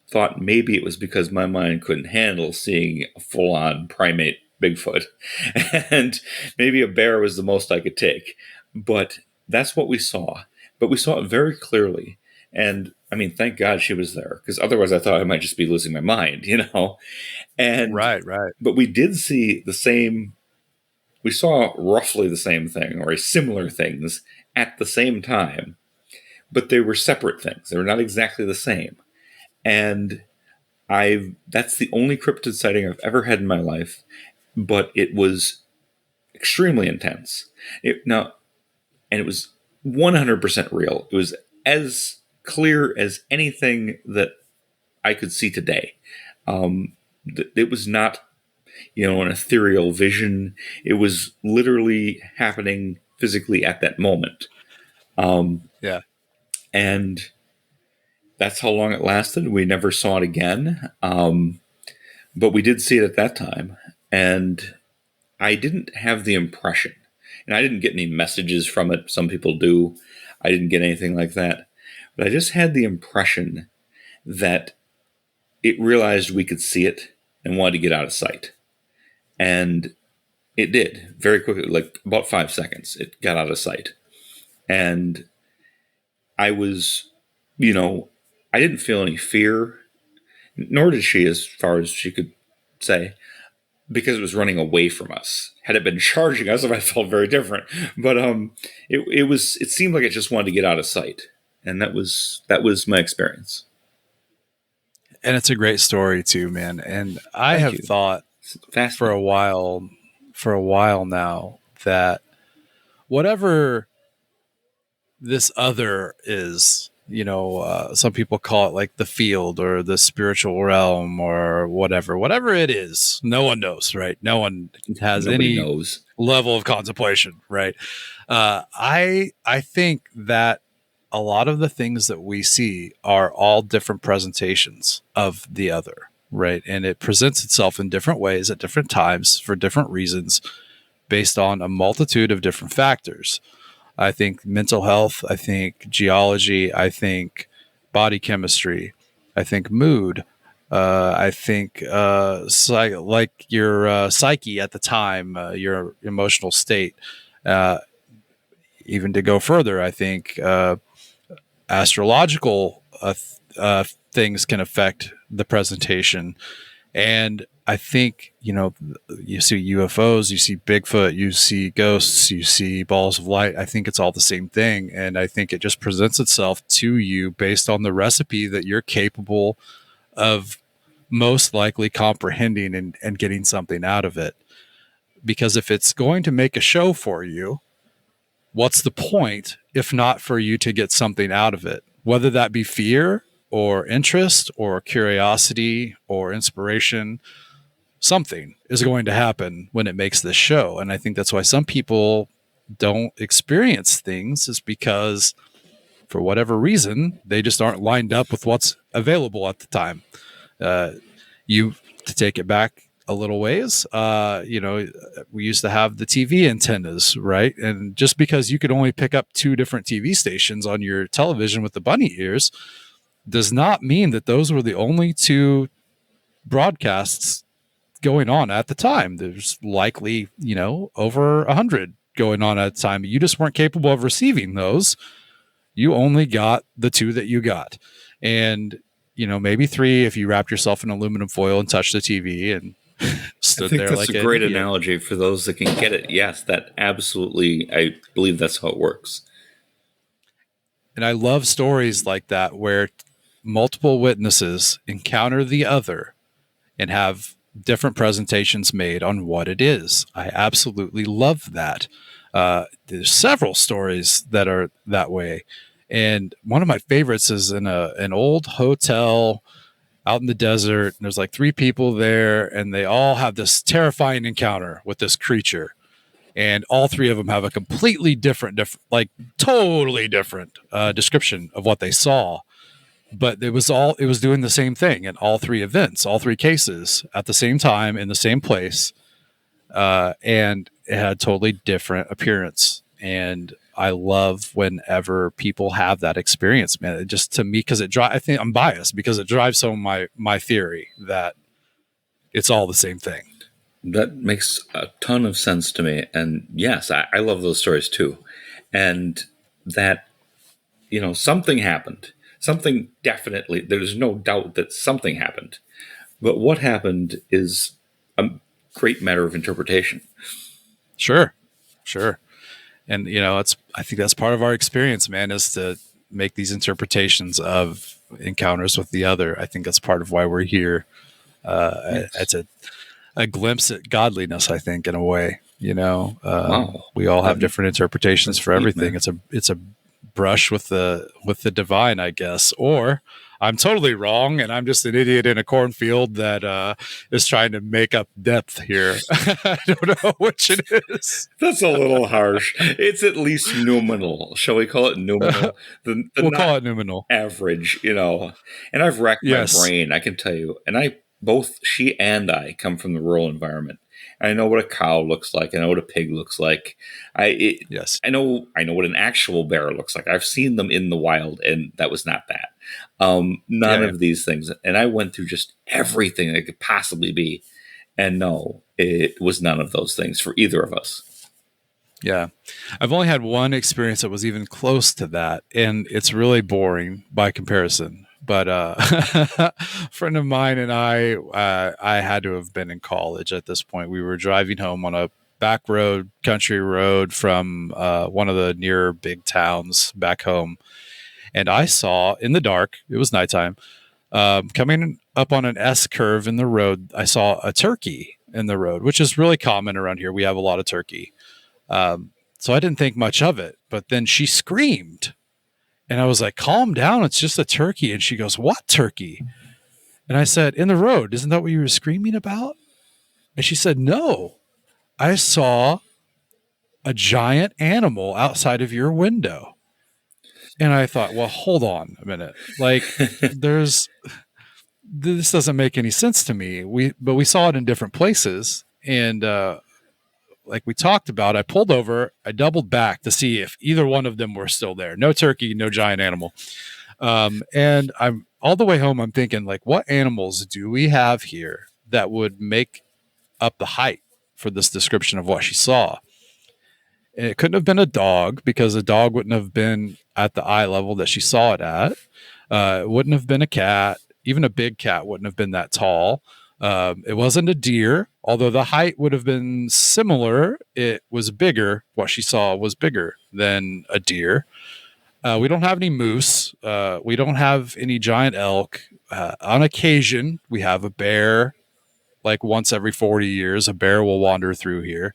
thought maybe it was because my mind couldn't handle seeing a full-on primate Bigfoot, and maybe a bear was the most I could take. But that's what we saw. But we saw it very clearly. And I mean, thank God she was there, because otherwise I thought I might just be losing my mind, And Right. But we did see the same. We saw roughly the same thing, or similar things at the same time, but they were separate things. They were not exactly the same. And that's the only cryptid sighting I've ever had in my life, but it was extremely intense. And it was 100% real. It was as clear as anything that I could see today. It was not, an ethereal vision. It was literally happening physically at that moment. Yeah. And that's how long it lasted. We never saw it again. But we did see it at that time. And I didn't have the impression, and I didn't get any messages from it. Some people do. I didn't get anything like that. But I just had the impression that it realized we could see it and wanted to get out of sight. And it did very quickly, like about 5 seconds. It got out of sight. And I was, I didn't feel any fear, nor did she, as far as she could say, because it was running away from us. Had it been charging us, I felt very different. But it seemed like it just wanted to get out of sight. And that was my experience. And it's a great story too, man. And I have thought for a while now that whatever this other is, some people call it like the field or the spiritual realm or whatever it is. No one knows, right? No one has Nobody any knows. level of contemplation, right? I think that a lot of the things that we see are all different presentations of the other, right? And it presents itself in different ways at different times for different reasons based on a multitude of different factors. I think mental health, I think geology, I think body chemistry, I think mood, I think like your psyche at the time, your emotional state. Uh, Even to go further, I think astrological things can affect the presentation. And I think, you see UFOs, you see Bigfoot, you see ghosts, you see balls of light. I think it's all the same thing. And I think it just presents itself to you based on the recipe that you're capable of most likely comprehending and getting something out of it. Because if it's going to make a show for you, what's the point if not for you to get something out of it? Whether that be fear or interest or curiosity or inspiration, something is going to happen when it makes this show. And I think that's why some people don't experience things, is because for whatever reason, they just aren't lined up with what's available at the time. You, to take it back a little ways, we used to have the TV antennas, right? And just because you could only pick up 2 different TV stations on your television with the bunny ears does not mean that those were the only 2 broadcasts going on at the time. There's likely, over 100 going on at the time. You just weren't capable of receiving those. You only got the 2 that you got. And, maybe 3 if you wrapped yourself in aluminum foil and touched the TV and stood I think there that's like a great analogy for those that can get it. Yes, that absolutely, I believe that's how it works. And I love stories like that where multiple witnesses encounter the other and have different presentations made on what it is. I absolutely love that. There's several stories that are that way. And one of my favorites is in an old hotel out in the desert. And there's like 3 people there, and they all have this terrifying encounter with this creature. And all 3 of them have a completely different like totally different description of what they saw. But it was doing the same thing in all 3 events, all 3 cases at the same time in the same place. And it had a totally different appearance. And I love whenever people have that experience, man. It just, to me, because I think I'm biased because it drives home my theory that it's all the same thing. That makes a ton of sense to me. And yes, I love those stories too. And that, something happened. Something definitely, there's no doubt that something happened. But what happened is a great matter of interpretation. Sure. And, I think that's part of our experience, man, is to make these interpretations of encounters with the other. I think that's part of why we're here. Yes. It's a glimpse at godliness, I think, in a way. Wow. We all have different interpretations for everything. Deep, it's a brush with the divine, I guess. Or I'm totally wrong, and I'm just an idiot in a cornfield that is trying to make up depth here. I don't know which it is. That's a little harsh. It's at least numinal. Shall we call it numinal? We'll call it numinal. Average, And I've racked my brain, I can tell you. And both she and I come from the rural environment. I know what a cow looks like. I know what a pig looks like. Yes. I know what an actual bear looks like. I've seen them in the wild, and that was not that. None of these things. And I went through just everything that could possibly be. And no, it was none of those things for either of us. Yeah. I've only had one experience that was even close to that, and it's really boring by comparison. But a friend of mine and I had to have been in college at this point. We were driving home on a back road, country road from one of the near big towns back home. And I saw in the dark, it was nighttime, coming up on an S curve in the road, I saw a turkey in the road, which is really common around here. We have a lot of turkey. So I didn't think much of it, but then she screamed and I was like, calm down. It's just a turkey. And she goes, what turkey? And I said, in the road. Isn't that what you were screaming about? And she said, no, I saw a giant animal outside of your window. And I thought, well, hold on a minute. Like this doesn't make any sense to me. But we saw it in different places. And, like we talked about, I pulled over, I doubled back to see if either one of them were still there. No turkey, no giant animal. And I'm all the way home, I'm thinking, like, what animals do we have here that would make up the height for this description of what she saw? And it couldn't have been a dog, because a dog wouldn't have been at the eye level that she saw it at. It wouldn't have been a cat. Even a big cat wouldn't have been that tall. It wasn't a deer, although the height would have been similar. It was bigger. What she saw was bigger than a deer. We don't have any moose. We don't have any giant elk. On occasion, we have a bear. Like once every 40 years, a bear will wander through here.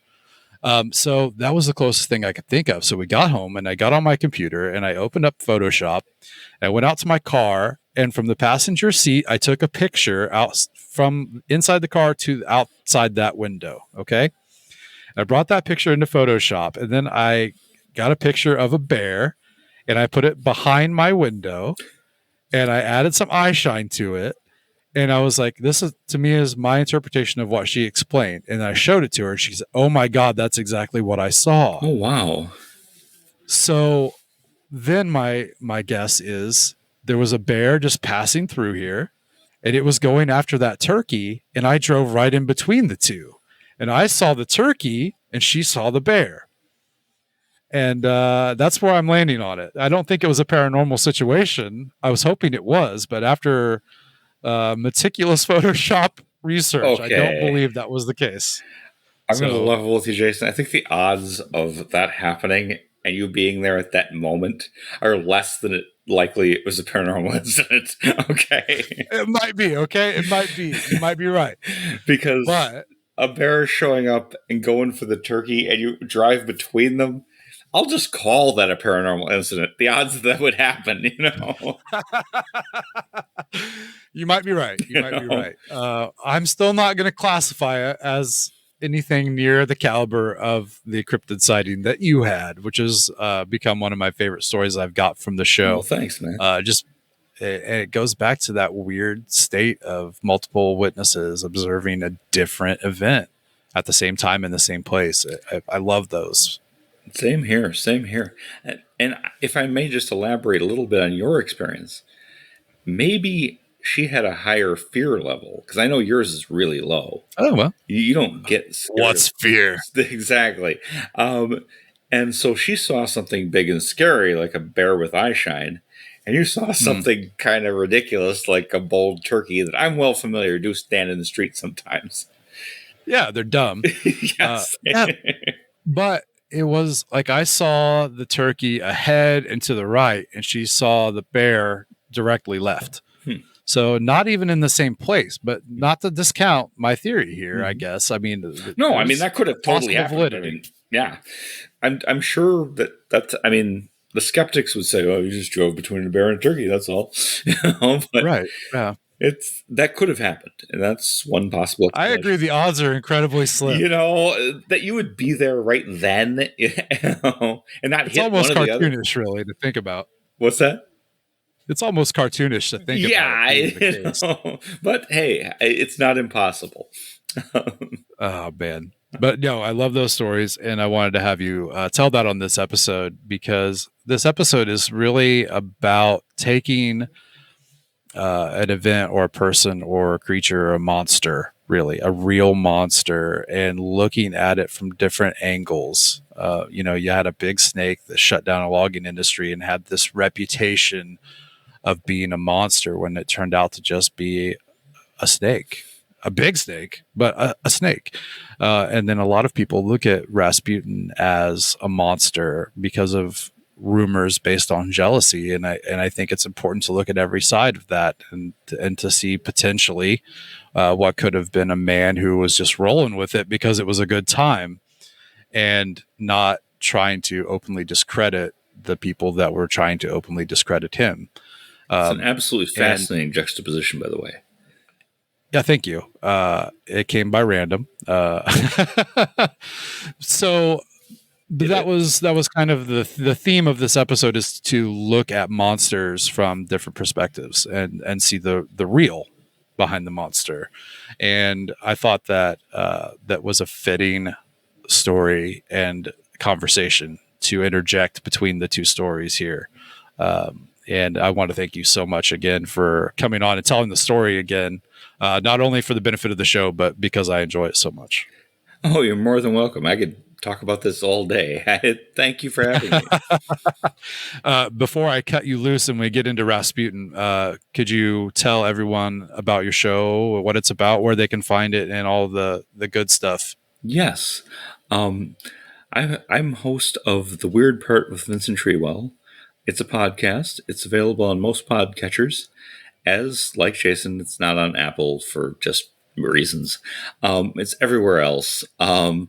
So that was the closest thing I could think of. So we got home and I got on my computer and I opened up Photoshop. I went out to my car, and from the passenger seat, I took a picture out from inside the car to outside that window. Okay. I brought that picture into Photoshop, and then I got a picture of a bear and I put it behind my window and I added some eye shine to it. And I was like, this is, to me, is my interpretation of what she explained. And I showed it to her. She said, oh my God, that's exactly what I saw. Oh, wow. So then my guess is there was a bear just passing through here, and it was going after that turkey. And I drove right in between the two, and I saw the turkey and she saw the bear. And that's where I'm landing on it. I don't think it was a paranormal situation. I was hoping it was, but after meticulous Photoshop research, I don't believe that was the case. I'm going to level with you, Jason. I think the odds of that happening and you being there at that moment are less than it likely it was a paranormal incident. Okay. It might be. Okay. It might be. You might be right. Because a bear showing up and going for the turkey and you drive between them, I'll just call that a paranormal incident. The odds that would happen, you know. You might be right. You might be right. I'm still not going to classify it as anything near the caliber of the cryptid sighting that you had, which has become one of my favorite stories I've got from the show. Well, thanks, man. It goes back to that weird state of multiple witnesses observing a different event at the same time in the same place. I love those. Same here. And if I may just elaborate a little bit on your experience, maybe she had a higher fear level, because I know yours is really low. Oh, well. You don't get scared. What's fear? Exactly. And so she saw something big and scary, like a bear with eye shine, and you saw something kind of ridiculous, like a bold turkey that I'm well familiar do stand in the street sometimes. Yeah, they're dumb. Yes. But it was like I saw the turkey ahead and to the right, and she saw the bear directly left. So not even in the same place, but not to discount my theory here, I guess. I mean, that could have totally happened. I mean, yeah, I'm sure that's. I mean, the skeptics would say, "Oh, you just drove between a bear and a turkey. That's all." But right? Yeah, that could have happened, and that's one possible explanation. I agree. The odds are incredibly slim. You know, that you would be there right then, and not it's hit almost one of the cartoonish, really, to think about. What's that? It's almost cartoonish to think about. Yeah, but hey, it's not impossible. Oh, man. But no, I love those stories, and I wanted to have you tell that on this episode, because this episode is really about taking an event or a person or a creature or a monster, really, a real monster, and looking at it from different angles. You had a big snake that shut down a logging industry and had this reputation of being a monster when it turned out to just be a snake, a big snake, but a snake. And then a lot of people look at Rasputin as a monster because of rumors based on jealousy. And I think it's important to look at every side of that and to see potentially what could have been a man who was just rolling with it because it was a good time and not trying to openly discredit the people that were trying to openly discredit him. It's an absolutely fascinating juxtaposition, by the way. Yeah, thank you. It came by random. So that was kind of the theme of this episode, is to look at monsters from different perspectives and see the real behind the monster. And I thought that that was a fitting story and conversation to interject between the two stories here. And I want to thank you so much again for coming on and telling the story again, not only for the benefit of the show, but because I enjoy it so much. Oh, you're more than welcome. I could talk about this all day. Thank you for having me. Before I cut you loose and we get into Rasputin, could you tell everyone about your show, what it's about, where they can find it, and all the good stuff? Yes. I'm host of The Weird Part with Vincent Treewell. It's a podcast. It's available on most podcatchers. As, like Jason, it's not on Apple for just reasons. It's everywhere else. And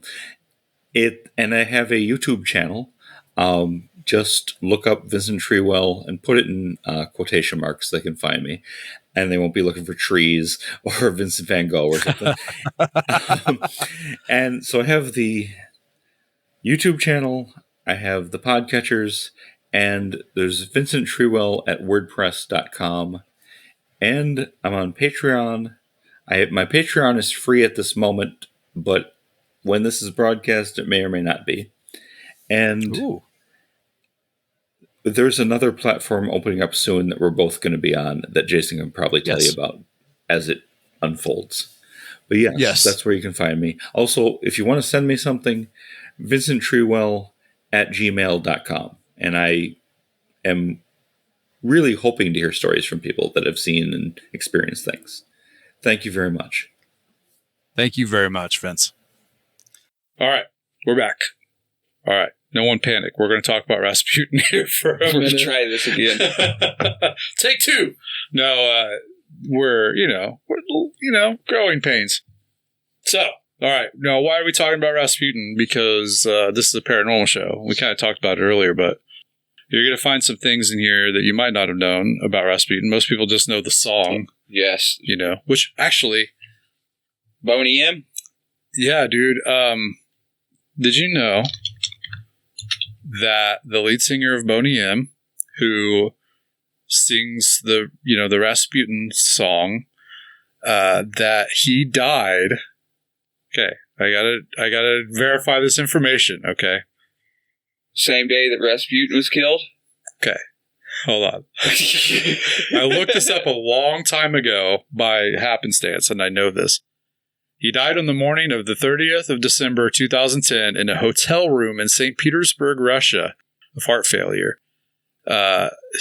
I have a YouTube channel. Just look up Vincent Treewell and put it in quotation marks so they can find me. And they won't be looking for trees or Vincent van Gogh or something. And so I have the YouTube channel. I have the podcatchers. And there's Vincent Treewell at WordPress.com. And I'm on Patreon. My Patreon is free at this moment, but when this is broadcast, it may or may not be. And there's another platform opening up soon that we're both going to be on that Jason can probably tell you about as it unfolds. But yes, that's where you can find me. Also, if you want to send me something, VincentTreewell at gmail.com. And I am really hoping to hear stories from people that have seen and experienced things. Thank you very much. Thank you very much, Vince. All right, we're back. All right, no one panic. We're going to talk about Rasputin here for a minute. We're going to try this again. Take two. No, we're growing pains. So, all right. Now, why are we talking about Rasputin? Because this is a paranormal show. We kind of talked about it earlier, but you're going to find some things in here that you might not have known about Rasputin. Most people just know the song. Yes. Which actually... Boney M? Yeah, dude. Did you know that the lead singer of Boney M, who sings the Rasputin song, that he died... Okay, I gotta verify this information, okay? Same day that Rasputin was killed? Okay, hold on. I looked this up a long time ago by happenstance, and I know this. He died on the morning of the 30th of December 2010 in a hotel room in St. Petersburg, Russia, of heart failure.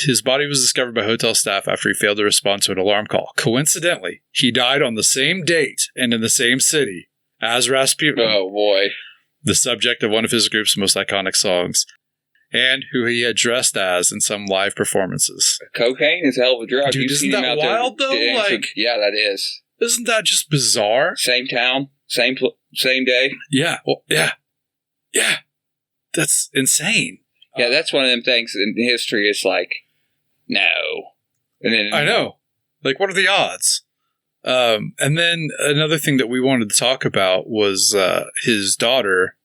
His body was discovered by hotel staff after he failed to respond to an alarm call. Coincidentally, he died on the same date and in the same city as Rasputin. Oh, boy. The subject of one of his group's most iconic songs, and who he had dressed as in some live performances. Cocaine is a hell of a drug. Dude, isn't that wild, though? Yeah, that is. Isn't that just bizarre? Same town, same day. Yeah, well, yeah. That's insane. Yeah, that's one of them things in history. It's like, no. And then I know. Like, what are the odds? And then another thing that we wanted to talk about was his daughter,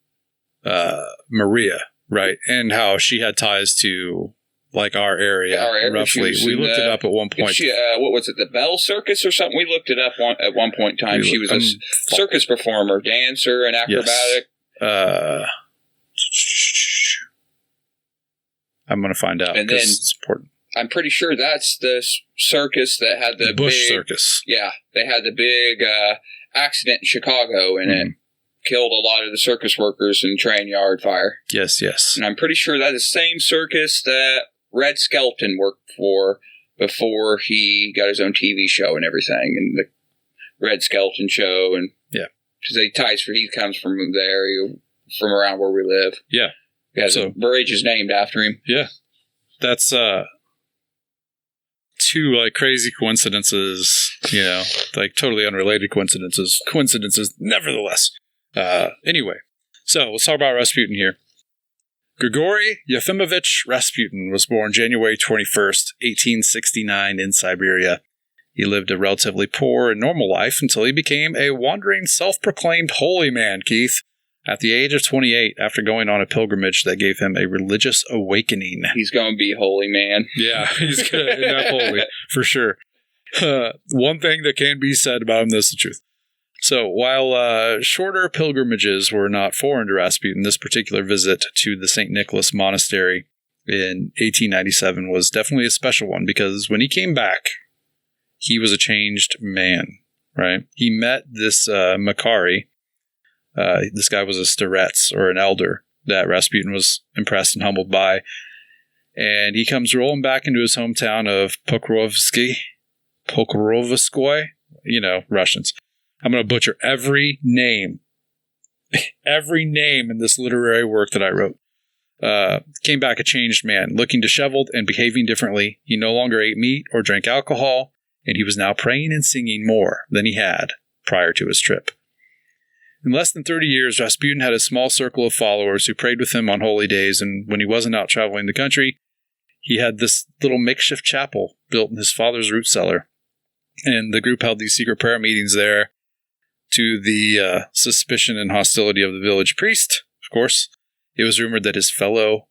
Maria, right? And how she had ties to, like, our area, roughly. We looked it up at one point. What was it, the Bell Circus or something? We looked it up at one point in time. She was a circus performer, dancer, and acrobatic. Yes. I'm going to find out because it's important. I'm pretty sure that's the circus that had the Bush big, Circus. Yeah, they had the big accident in Chicago, and it killed a lot of the circus workers in train yard fire. Yes. And I'm pretty sure that's the same circus that Red Skelton worked for before he got his own TV show and everything, and the Red Skelton show, and because he comes from there, from around where we live. Yeah. Yeah, so bridge is named after him. Yeah. That's two like crazy coincidences, like totally unrelated coincidences nevertheless. Anyway, so let's talk about Rasputin here. Grigory Yefimovich Rasputin was born January 21st, 1869 in Siberia. He lived a relatively poor and normal life until he became a wandering, self-proclaimed holy man, Keith, at the age of 28 after going on a pilgrimage that gave him a religious awakening. He's going to be a holy man. Yeah, he's going to end up holy, for sure. One thing that can be said about him, that's the truth. So, while shorter pilgrimages were not foreign to Rasputin, this particular visit to the St. Nicholas Monastery in 1897 was definitely a special one, because when he came back, he was a changed man, right? He met this Makari. This guy was a starets, or an elder, that Rasputin was impressed and humbled by. And he comes rolling back into his hometown of Pokrovskoy, Russians. I'm going to butcher every name in this literary work that I wrote. Came back a changed man, looking disheveled and behaving differently. He no longer ate meat or drank alcohol, and he was now praying and singing more than he had prior to his trip. In less than 30 years, Rasputin had a small circle of followers who prayed with him on holy days, and when he wasn't out traveling the country, he had this little makeshift chapel built in his father's root cellar. And the group held these secret prayer meetings there to the suspicion and hostility of the village priest. Of course, it was rumored that his fellow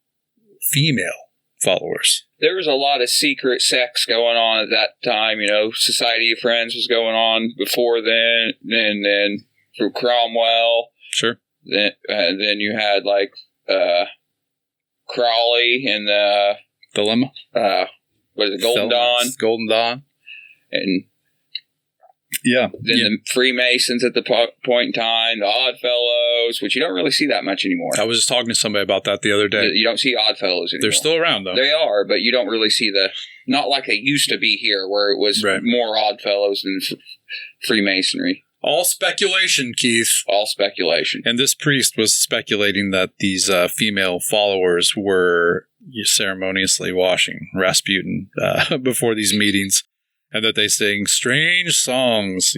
female followers. There was a lot of secret sex going on at that time. Society of Friends was going on before then, and then through Cromwell. Sure. Then you had Crawley and the Dilemma. What is it, Golden Dawn? Golden Dawn. And yeah. Then the Freemasons at the point in time, the Oddfellows, which you don't really see that much anymore. I was just talking to somebody about that the other day. You don't see Oddfellows anymore. They're still around, though. They are, but you don't really see not like they used to be here, where it was more Oddfellows than Freemasonry. All speculation, Keith. All speculation. And this priest was speculating that these female followers were ceremoniously washing Rasputin before these meetings, and that they sang strange songs,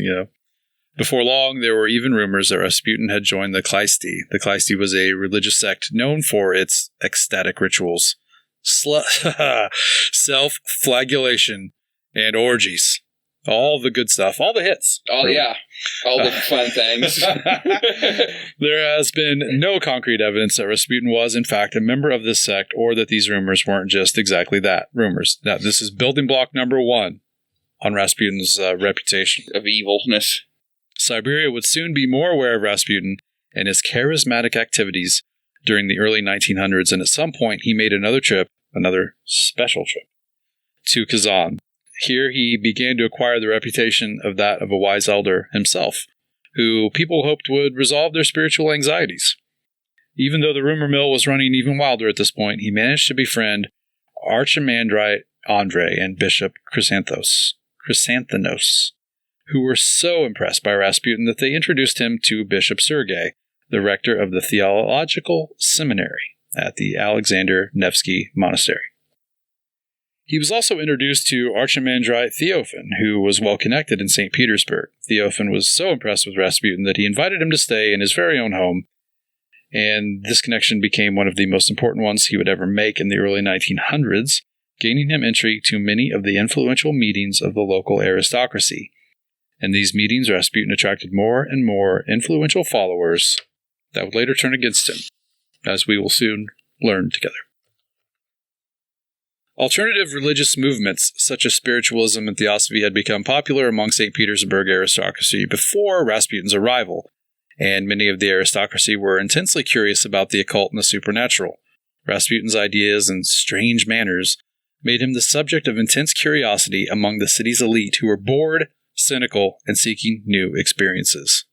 Before long, there were even rumors that Rasputin had joined the Kleisti. The Kleisti was a religious sect known for its ecstatic rituals, self-flagellation, and orgies. All the good stuff. All the hits. Oh, really. Yeah. All the fun things. There has been no concrete evidence that Rasputin was, in fact, a member of this sect, or that these rumors weren't just exactly that, rumors. Now, this is building block number 1 on Rasputin's reputation. Of evilness. Siberia would soon be more aware of Rasputin and his charismatic activities during the early 1900s, and at some point he made another special trip, to Kazan. Here he began to acquire the reputation of that of a wise elder himself, who people hoped would resolve their spiritual anxieties. Even though the rumor mill was running even wilder at this point, he managed to befriend Archimandrite Andre and Bishop Chrysanthos, who were so impressed by Rasputin that they introduced him to Bishop Sergei, the rector of the Theological Seminary at the Alexander Nevsky Monastery. He was also introduced to Archimandrite Theophan, who was well connected in St. Petersburg. Theophan was so impressed with Rasputin that he invited him to stay in his very own home, and this connection became one of the most important ones he would ever make in the early 1900s, gaining him entry to many of the influential meetings of the local aristocracy. In these meetings, Rasputin attracted more and more influential followers that would later turn against him, as we will soon learn together. Alternative religious movements, such as spiritualism and theosophy, had become popular among St. Petersburg aristocracy before Rasputin's arrival, and many of the aristocracy were intensely curious about the occult and the supernatural. Rasputin's ideas and strange manners made him the subject of intense curiosity among the city's elite, who were bored, cynical, and seeking new experiences.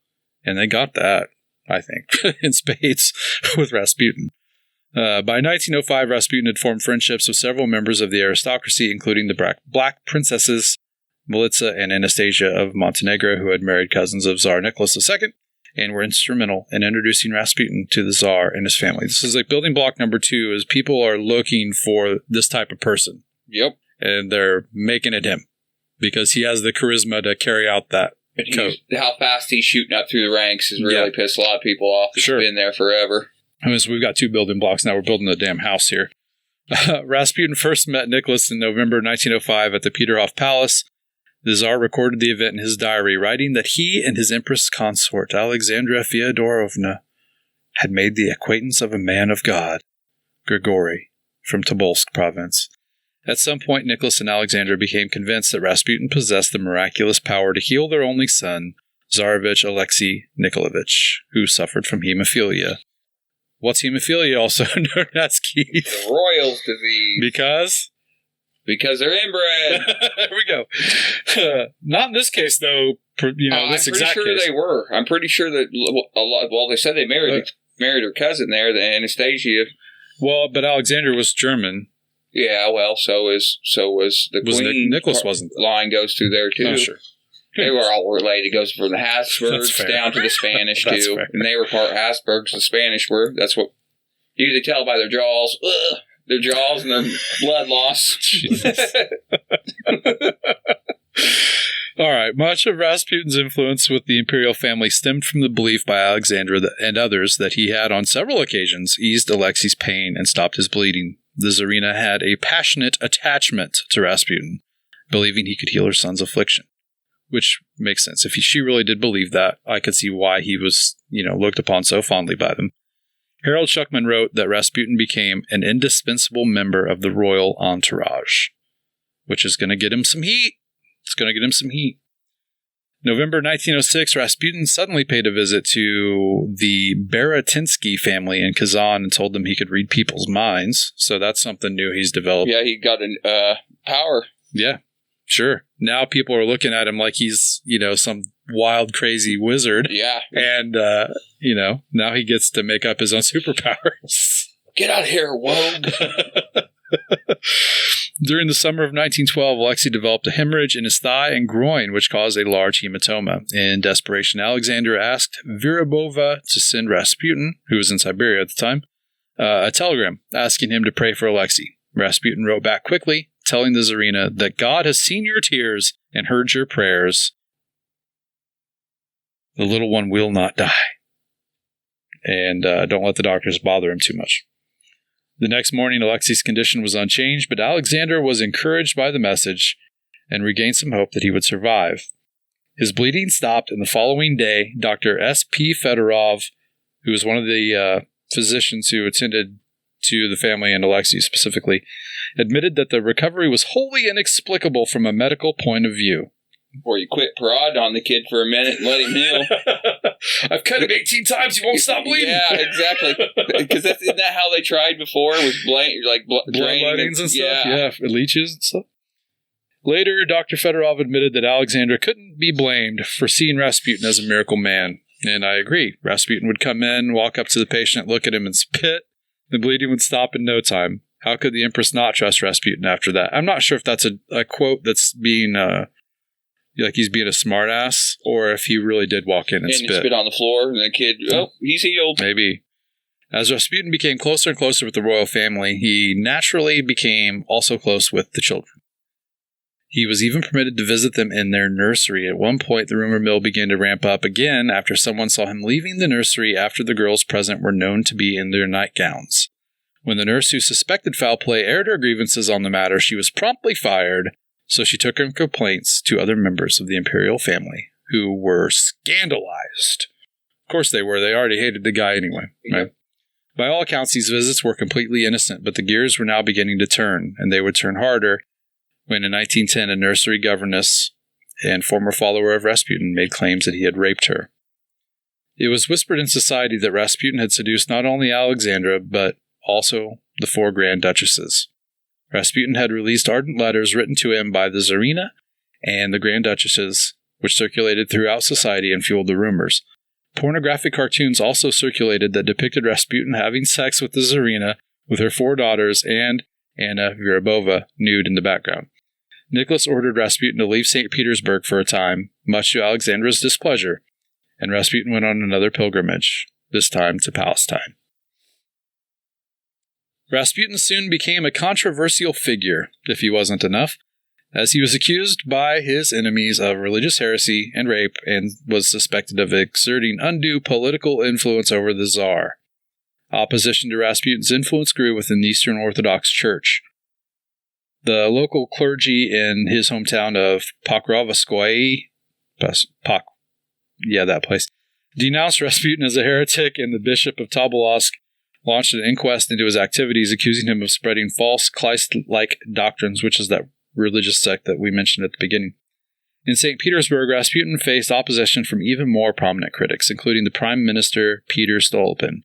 And they got that, I think, in spades with Rasputin. By 1905, Rasputin had formed friendships with several members of the aristocracy, including the Black Princesses, Militsa and Anastasia of Montenegro, who had married cousins of Tsar Nicholas II, and were instrumental in introducing Rasputin to the Tsar and his family. This is like building block number 2, is people are looking for this type of person. Yep. And they're making it him, because he has the charisma to carry out that code. How fast he's shooting up through the ranks has really pissed a lot of people off. It's been there forever. I mean, so we've got 2 building blocks now. We're building a damn house here. Rasputin first met Nicholas in November 1905 at the Peterhof Palace. The Tsar recorded the event in his diary, writing that he and his Empress consort, Alexandra Fyodorovna, had made the acquaintance of a man of God, Grigory, from Tobolsk province. At some point, Nicholas and Alexandra became convinced that Rasputin possessed the miraculous power to heal their only son, Tsarevich Alexei Nikolaevich, who suffered from hemophilia. What's hemophilia, also known as Keith? The royals disease. Because they're inbred. There we go. Not in this case, though. This exact case. I'm pretty sure they were. I'm pretty sure that a lot. Well, they said they married her cousin there, the Anastasia. Well, but Alexander was German. Yeah, well, so was the Queen. Nicholas wasn't. Line goes through there too. Oh, sure. They were all related. It goes from the Habsburgs down to the Spanish too, fair. And they were part Habsburgs. The Spanish were. That's what you could tell by their jaws. Ugh. Their jaws and their blood loss. All right. Much of Rasputin's influence with the imperial family stemmed from the belief by Alexander and others that he had on several occasions eased Alexei's pain and stopped his bleeding. The Tsarina had a passionate attachment to Rasputin, believing he could heal her son's affliction, which makes sense. If she really did believe that, I could see why he was, looked upon so fondly by them. Harold Schuckman wrote that Rasputin became an indispensable member of the royal entourage, which is going to get him some heat. It's going to get him some heat. November 1906, Rasputin suddenly paid a visit to the Baratinsky family in Kazan and told them he could read people's minds. So that's something new he's developed. Yeah, he got a power. Yeah, sure. Now people are looking at him like he's, some wild, crazy wizard. Yeah. And, now he gets to make up his own superpowers. Get out of here, Wogue. During the summer of 1912, Alexei developed a hemorrhage in his thigh and groin, which caused a large hematoma. In desperation, Alexander asked Virabova to send Rasputin, who was in Siberia at the time, a telegram asking him to pray for Alexei. Rasputin wrote back quickly, telling the Tsarina that God has seen your tears and heard your prayers. The little one will not die. And don't let the doctors bother him too much. The next morning, Alexei's condition was unchanged, but Alexander was encouraged by the message and regained some hope that he would survive. His bleeding stopped, and the following day, Dr. S.P. Fedorov, who was one of the physicians who attended to the family and Alexei specifically, admitted that the recovery was wholly inexplicable from a medical point of view. Or you quit prod on the kid for a minute and let him heal. I've cut him 18 times. He won't stop bleeding. Yeah, exactly. Because isn't that how they tried before? Was bloodlettings and stuff? Yeah, leeches and stuff. Later, Dr. Fedorov admitted that Alexander couldn't be blamed for seeing Rasputin as a miracle man. And I agree. Rasputin would come in, walk up to the patient, look at him and spit. The bleeding would stop in no time. How could the Empress not trust Rasputin after that? I'm not sure if that's a quote that's being... like he's being a smartass, or if he really did walk in and spit on the floor, and the kid, he's healed. Maybe. As Rasputin became closer and closer with the royal family, he naturally became also close with the children. He was even permitted to visit them in their nursery. At one point, the rumor mill began to ramp up again after someone saw him leaving the nursery after the girls present were known to be in their nightgowns. When the nurse who suspected foul play aired her grievances on the matter, she was promptly fired. So she took her complaints to other members of the imperial family, who were scandalized. Of course they were. They already hated the guy anyway. Right? By all accounts, these visits were completely innocent, but the gears were now beginning to turn, and they would turn harder when in 1910 a nursery governess and former follower of Rasputin made claims that he had raped her. It was whispered in society that Rasputin had seduced not only Alexandra, but also the 4 Grand Duchesses. Rasputin had released ardent letters written to him by the Tsarina and the Grand Duchesses, which circulated throughout society and fueled the rumors. Pornographic cartoons also circulated that depicted Rasputin having sex with the Tsarina, with her 4 daughters, and Anna Virabova nude in the background. Nicholas ordered Rasputin to leave St. Petersburg for a time, much to Alexandra's displeasure, and Rasputin went on another pilgrimage, this time to Palestine. Rasputin soon became a controversial figure, if he wasn't enough, as he was accused by his enemies of religious heresy and rape and was suspected of exerting undue political influence over the Tsar. Opposition to Rasputin's influence grew within the Eastern Orthodox Church. The local clergy in his hometown of Pokrovskoye, that place, denounced Rasputin as a heretic, and the Bishop of Tobolsk launched an inquest into his activities, accusing him of spreading false Christ-like doctrines, which is that religious sect that we mentioned at the beginning. In St. Petersburg, Rasputin faced opposition from even more prominent critics, including the Prime Minister Peter Stolypin.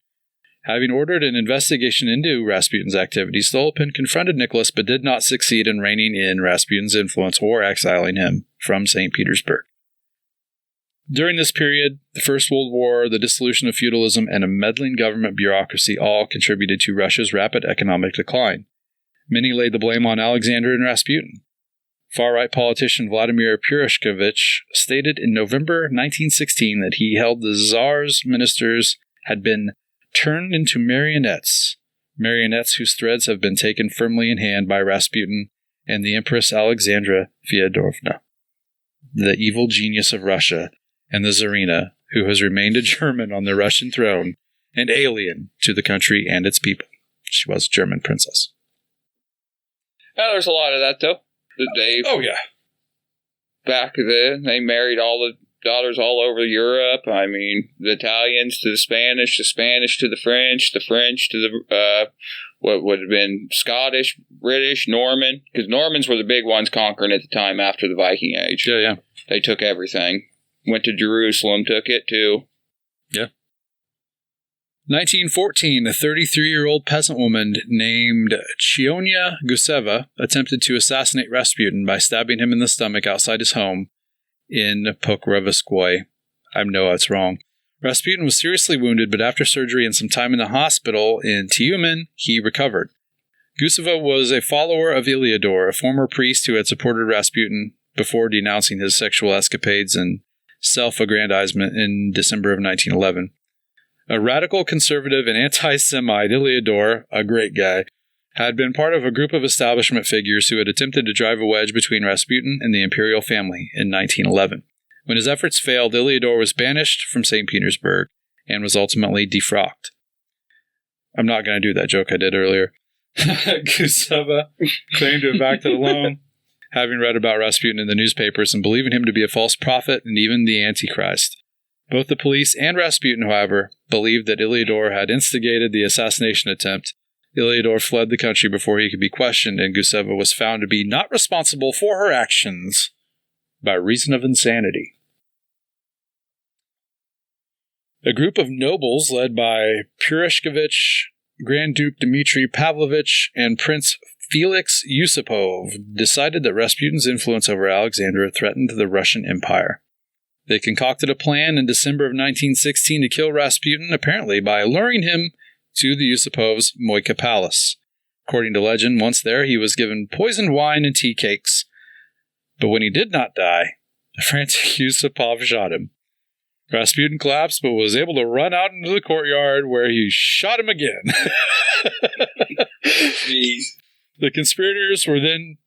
Having ordered an investigation into Rasputin's activities, Stolypin confronted Nicholas but did not succeed in reining in Rasputin's influence or exiling him from St. Petersburg. During this period, the First World War, the dissolution of feudalism, and a meddling government bureaucracy all contributed to Russia's rapid economic decline. Many laid the blame on Alexander and Rasputin. Far-right politician Vladimir Purishkevich stated in November 1916 that he held the Tsar's ministers had been turned into marionettes whose threads have been taken firmly in hand by Rasputin and the Empress Alexandra Fyodorovna, the evil genius of Russia, and the Tsarina, who has remained a German on the Russian throne and alien to the country and its people. She was a German princess. There's a lot of that, though. Back then, they married all the daughters all over Europe. I mean, the Italians to the Spanish to the French to the, what would have been Scottish, British, Norman. Because Normans were the big ones conquering at the time after the Viking Age. Yeah. They took everything. Went to Jerusalem, took it too. Yeah. 1914, a 33-year-old peasant woman named Chionia Guseva attempted to assassinate Rasputin by stabbing him in the stomach outside his home in Pokrovskoye. I know that's wrong. Rasputin was seriously wounded, but after surgery and some time in the hospital in Tyumen, he recovered. Guseva was a follower of Iliador, a former priest who had supported Rasputin before denouncing his sexual escapades and self-aggrandizement in December of 1911. A radical conservative and anti-Semite, Iliador, a great guy, had been part of a group of establishment figures who had attempted to drive a wedge between Rasputin and the imperial family in 1911. When his efforts failed, Iliador was banished from St. Petersburg and was ultimately defrocked. I'm not going to do that joke I did earlier. Guseva claimed to have acted alone, having read about Rasputin in the newspapers and believing him to be a false prophet and even the Antichrist. Both the police and Rasputin, however, believed that Iliador had instigated the assassination attempt. Iliador fled the country before he could be questioned, and Guseva was found to be not responsible for her actions by reason of insanity. A group of nobles led by Purishkevich, Grand Duke Dmitry Pavlovich, and Prince Felix Yusupov decided that Rasputin's influence over Alexandra threatened the Russian Empire. They concocted a plan in December of 1916 to kill Rasputin, apparently by luring him to the Yusupov's Moika Palace. According to legend, once there, he was given poisoned wine and tea cakes. But when he did not die, the frantic Yusupov shot him. Rasputin collapsed, but was able to run out into the courtyard, where he shot him again. Jeez. The conspirators were then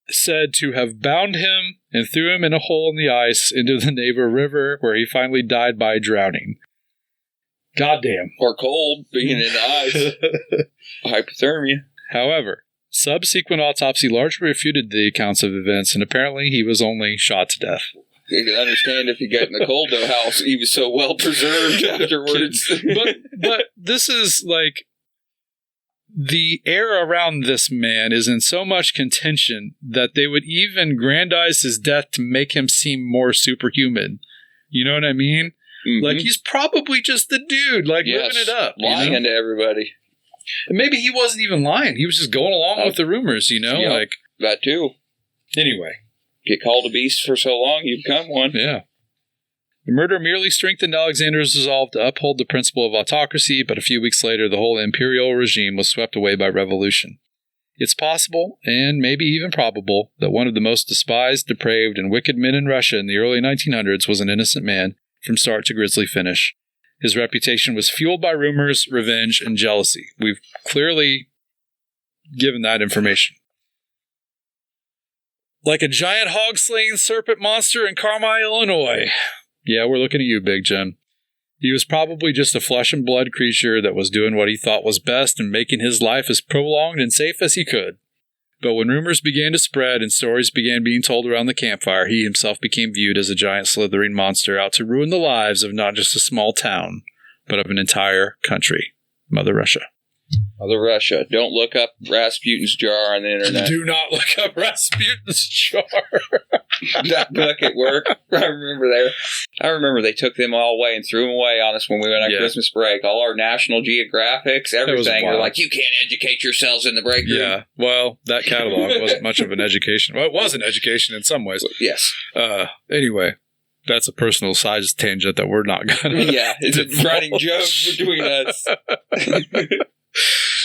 said to have bound him and threw him in a hole in the ice into the Neva River, where he finally died by drowning. Goddamn. Or cold, being in the ice. Hypothermia. However, subsequent autopsy largely refuted the accounts of events, and apparently he was only shot to death. You can understand if he got in the Coldo house, he was so well preserved afterwards. but this is like, the air around this man is in so much contention that they would even grandize his death to make him seem more superhuman. You know what I mean? Mm-hmm. Like, he's probably just the dude, like, living it up. Lying to everybody. And maybe he wasn't even lying. He was just going along with the rumors, you know? Yeah, like that too. Anyway. Get called a beast for so long, you become one. Yeah. The murder merely strengthened Alexander's resolve to uphold the principle of autocracy, but a few weeks later, the whole imperial regime was swept away by revolution. It's possible, and maybe even probable, that one of the most despised, depraved, and wicked men in Russia in the early 1900s was an innocent man from start to grisly finish. His reputation was fueled by rumors, revenge, and jealousy. We've clearly given that information. Like a giant hog-slaying serpent monster in Carmel, Illinois. Yeah, we're looking at you, Big Jim. He was probably just a flesh and blood creature that was doing what he thought was best and making his life as prolonged and safe as he could. But when rumors began to spread and stories began being told around the campfire, he himself became viewed as a giant slithering monster out to ruin the lives of not just a small town, but of an entire country. Mother Russia. Mother Russia. Don't look up Rasputin's jar on the internet. Do not look up Rasputin's jar. That book at work. I remember they took them all away and threw them away on us when we went on Christmas break. All our National Geographics, everything. They're like, you can't educate yourselves in the break room. Yeah. Well, that catalog wasn't much of an education. Well, it was an education in some ways. Yes. Anyway, that's a personal side tangent that we're not going to. Yeah. It's a running joke between us.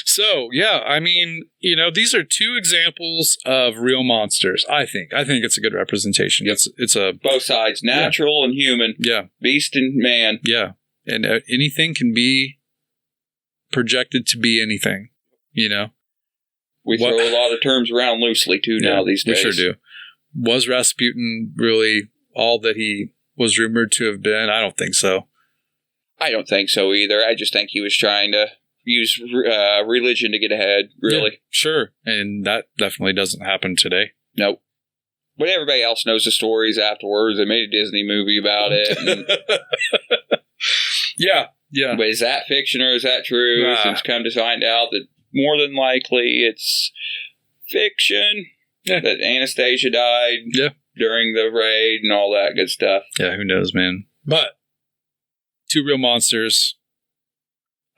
So, yeah, I mean, these are two examples of real monsters, I think. I think it's a good representation. Yep. It's a... Both sides, natural and human. Yeah. Beast and man. Yeah. And anything can be projected to be anything, We throw a lot of terms around loosely, too, now these days. We sure do. Was Rasputin really all that he was rumored to have been? I don't think so. I don't think so either. I just think he was trying to use religion to get ahead, really. Yeah, sure. And that definitely doesn't happen today. Nope. But everybody else knows the stories afterwards. They made a Disney movie about it. Yeah. But is that fiction or is that true? It's come to find out that more than likely it's fiction. Yeah. That Anastasia died during the raid and all that good stuff. Yeah, who knows, man. But two real monsters.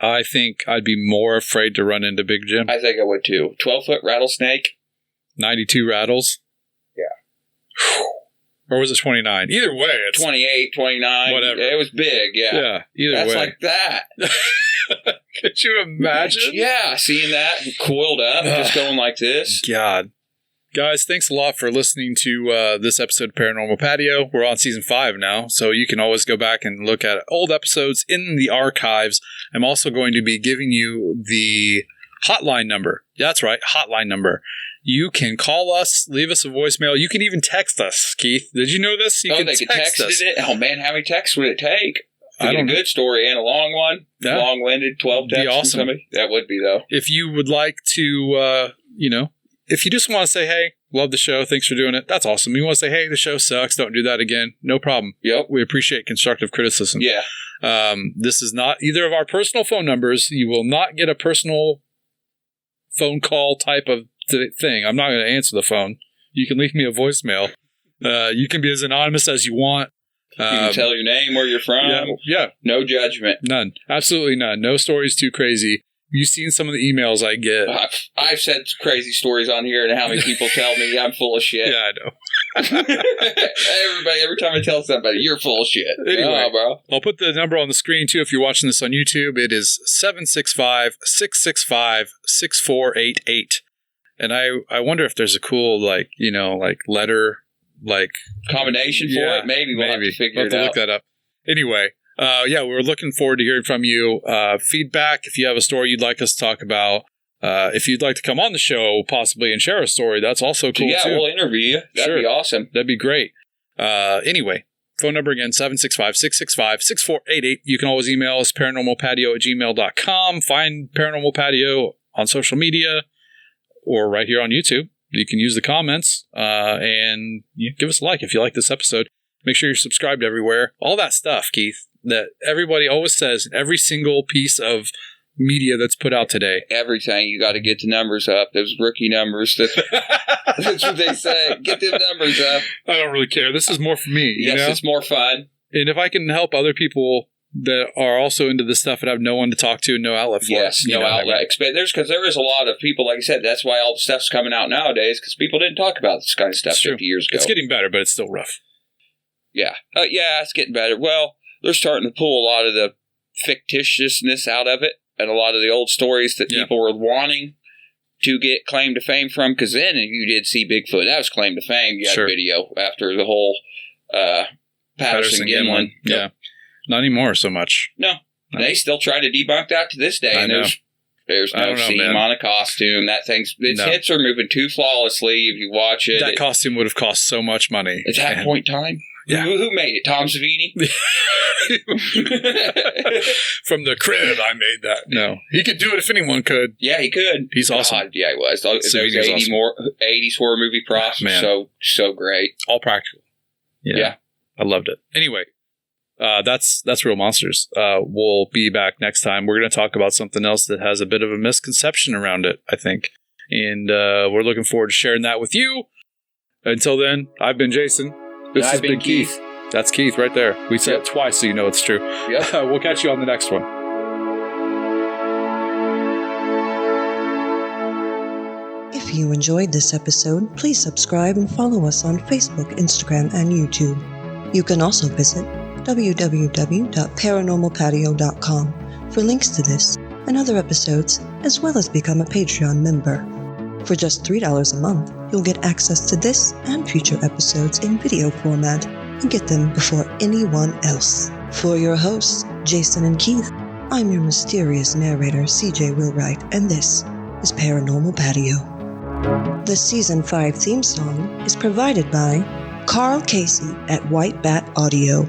I think I'd be more afraid to run into Big Jim. I think I would too. 12-foot rattlesnake. 92 rattles. Yeah. Or was it 29? Either way, it's 28, 29. Whatever. It was big, yeah. Yeah, either That's way. like that. Could you imagine? Yeah, seeing that coiled up, just going like this. God. Guys, thanks a lot for listening to this episode of Paranormal Patio. We're on season 5 now, so you can always go back and look at old episodes in the archives. I'm also going to be giving you the hotline number. That's right, hotline number. You can call us, leave us a voicemail. You can even text us, Keith. Did you know this? You they could text us. it. Oh, man, how many texts would it take? I don't a good story and a long one. Yeah. Long-winded, 12 texts awesome. from somebody. That would be, though. If you would like to, if you just want to say, hey, love the show, thanks for doing it, that's awesome. You want to say, hey, the show sucks, don't do that again, no problem. Yep. We appreciate constructive criticism. Yeah. This is not either of our personal phone numbers. You will not get a personal phone call type of thing. I'm not going to answer the phone. You can leave me a voicemail. You can be as anonymous as you want. You can tell your name, where you're from. Yeah. No judgment. None. Absolutely none. No stories too crazy. You've seen some of the emails I get. I've said crazy stories on here and how many people tell me I'm full of shit. Yeah, I know. Every time I tell somebody, you're full of shit. Anyway, bro. I'll put the number on the screen, too, if you're watching this on YouTube. It is 765-665-6488. And I wonder if there's a cool, letter, combination for it? Maybe we'll have to figure we'll have it to out. look that up. Anyway, we're looking forward to hearing from you. Feedback, if you have a story you'd like us to talk about. If you'd like to come on the show, possibly, and share a story, that's also cool, too. We'll interview you. That'd be awesome. That'd be great. Anyway, phone number again, 765-665-6488. You can always email us, paranormalpatio@gmail.com. Find Paranormal Patio on social media or right here on YouTube. You can use the comments and give us a like if you like this episode. Make sure you're subscribed everywhere. All that stuff, Keith, that everybody always says in every single piece of media that's put out today. Everything. You got to get the numbers up. Those rookie numbers. That's what they say. Get them numbers up. I don't really care. This is more for me. Yes, it's more fun. And if I can help other people that are also into this stuff and have no one to talk to and no outlet for yes, it. No outlet. Because there is a lot of people, like I said, that's why all the stuff's coming out nowadays, because people didn't talk about this kind of stuff 50 years ago. It's getting better, but it's still rough. Yeah. It's getting better. Well, they're starting to pull a lot of the fictitiousness out of it and a lot of the old stories that people were wanting to get claim to fame from, because then you did see Bigfoot. That was claim to fame. You had a video after the whole Patterson-Gimlin. Yeah. Not anymore so much. No. They still try to debunk that to this day. And there's no seam on a costume. That thing's its hits are moving too flawlessly if you watch it. That costume would have cost so much money. At that point in time? Yeah. Who made it? Tom Savini? From the crib, I made that. No. He could do it if anyone could. Yeah, he could. He's awesome. God, yeah, he was. Those Savini's 80s, awesome. 80s horror movie props Man. were so great. All practical. Yeah. I loved it. Anyway, that's Real Monsters. We'll be back next time. We're going to talk about something else that has a bit of a misconception around it, I think. And we're looking forward to sharing that with you. Until then, I've been Jason. This has been Keith. That's Keith right there. We said it twice so you know it's true. Yep. We'll catch you on the next one. If you enjoyed this episode, please subscribe and follow us on Facebook, Instagram, and YouTube. You can also visit www.paranormalpatio.com for links to this and other episodes, as well as become a Patreon member. For just $3 a month, you'll get access to this and future episodes in video format and get them before anyone else. For your hosts, Jason and Keith, I'm your mysterious narrator, CJ Wilwright, and this is Paranormal Patio. The Season 5 theme song is provided by Carl Casey at White Bat Audio.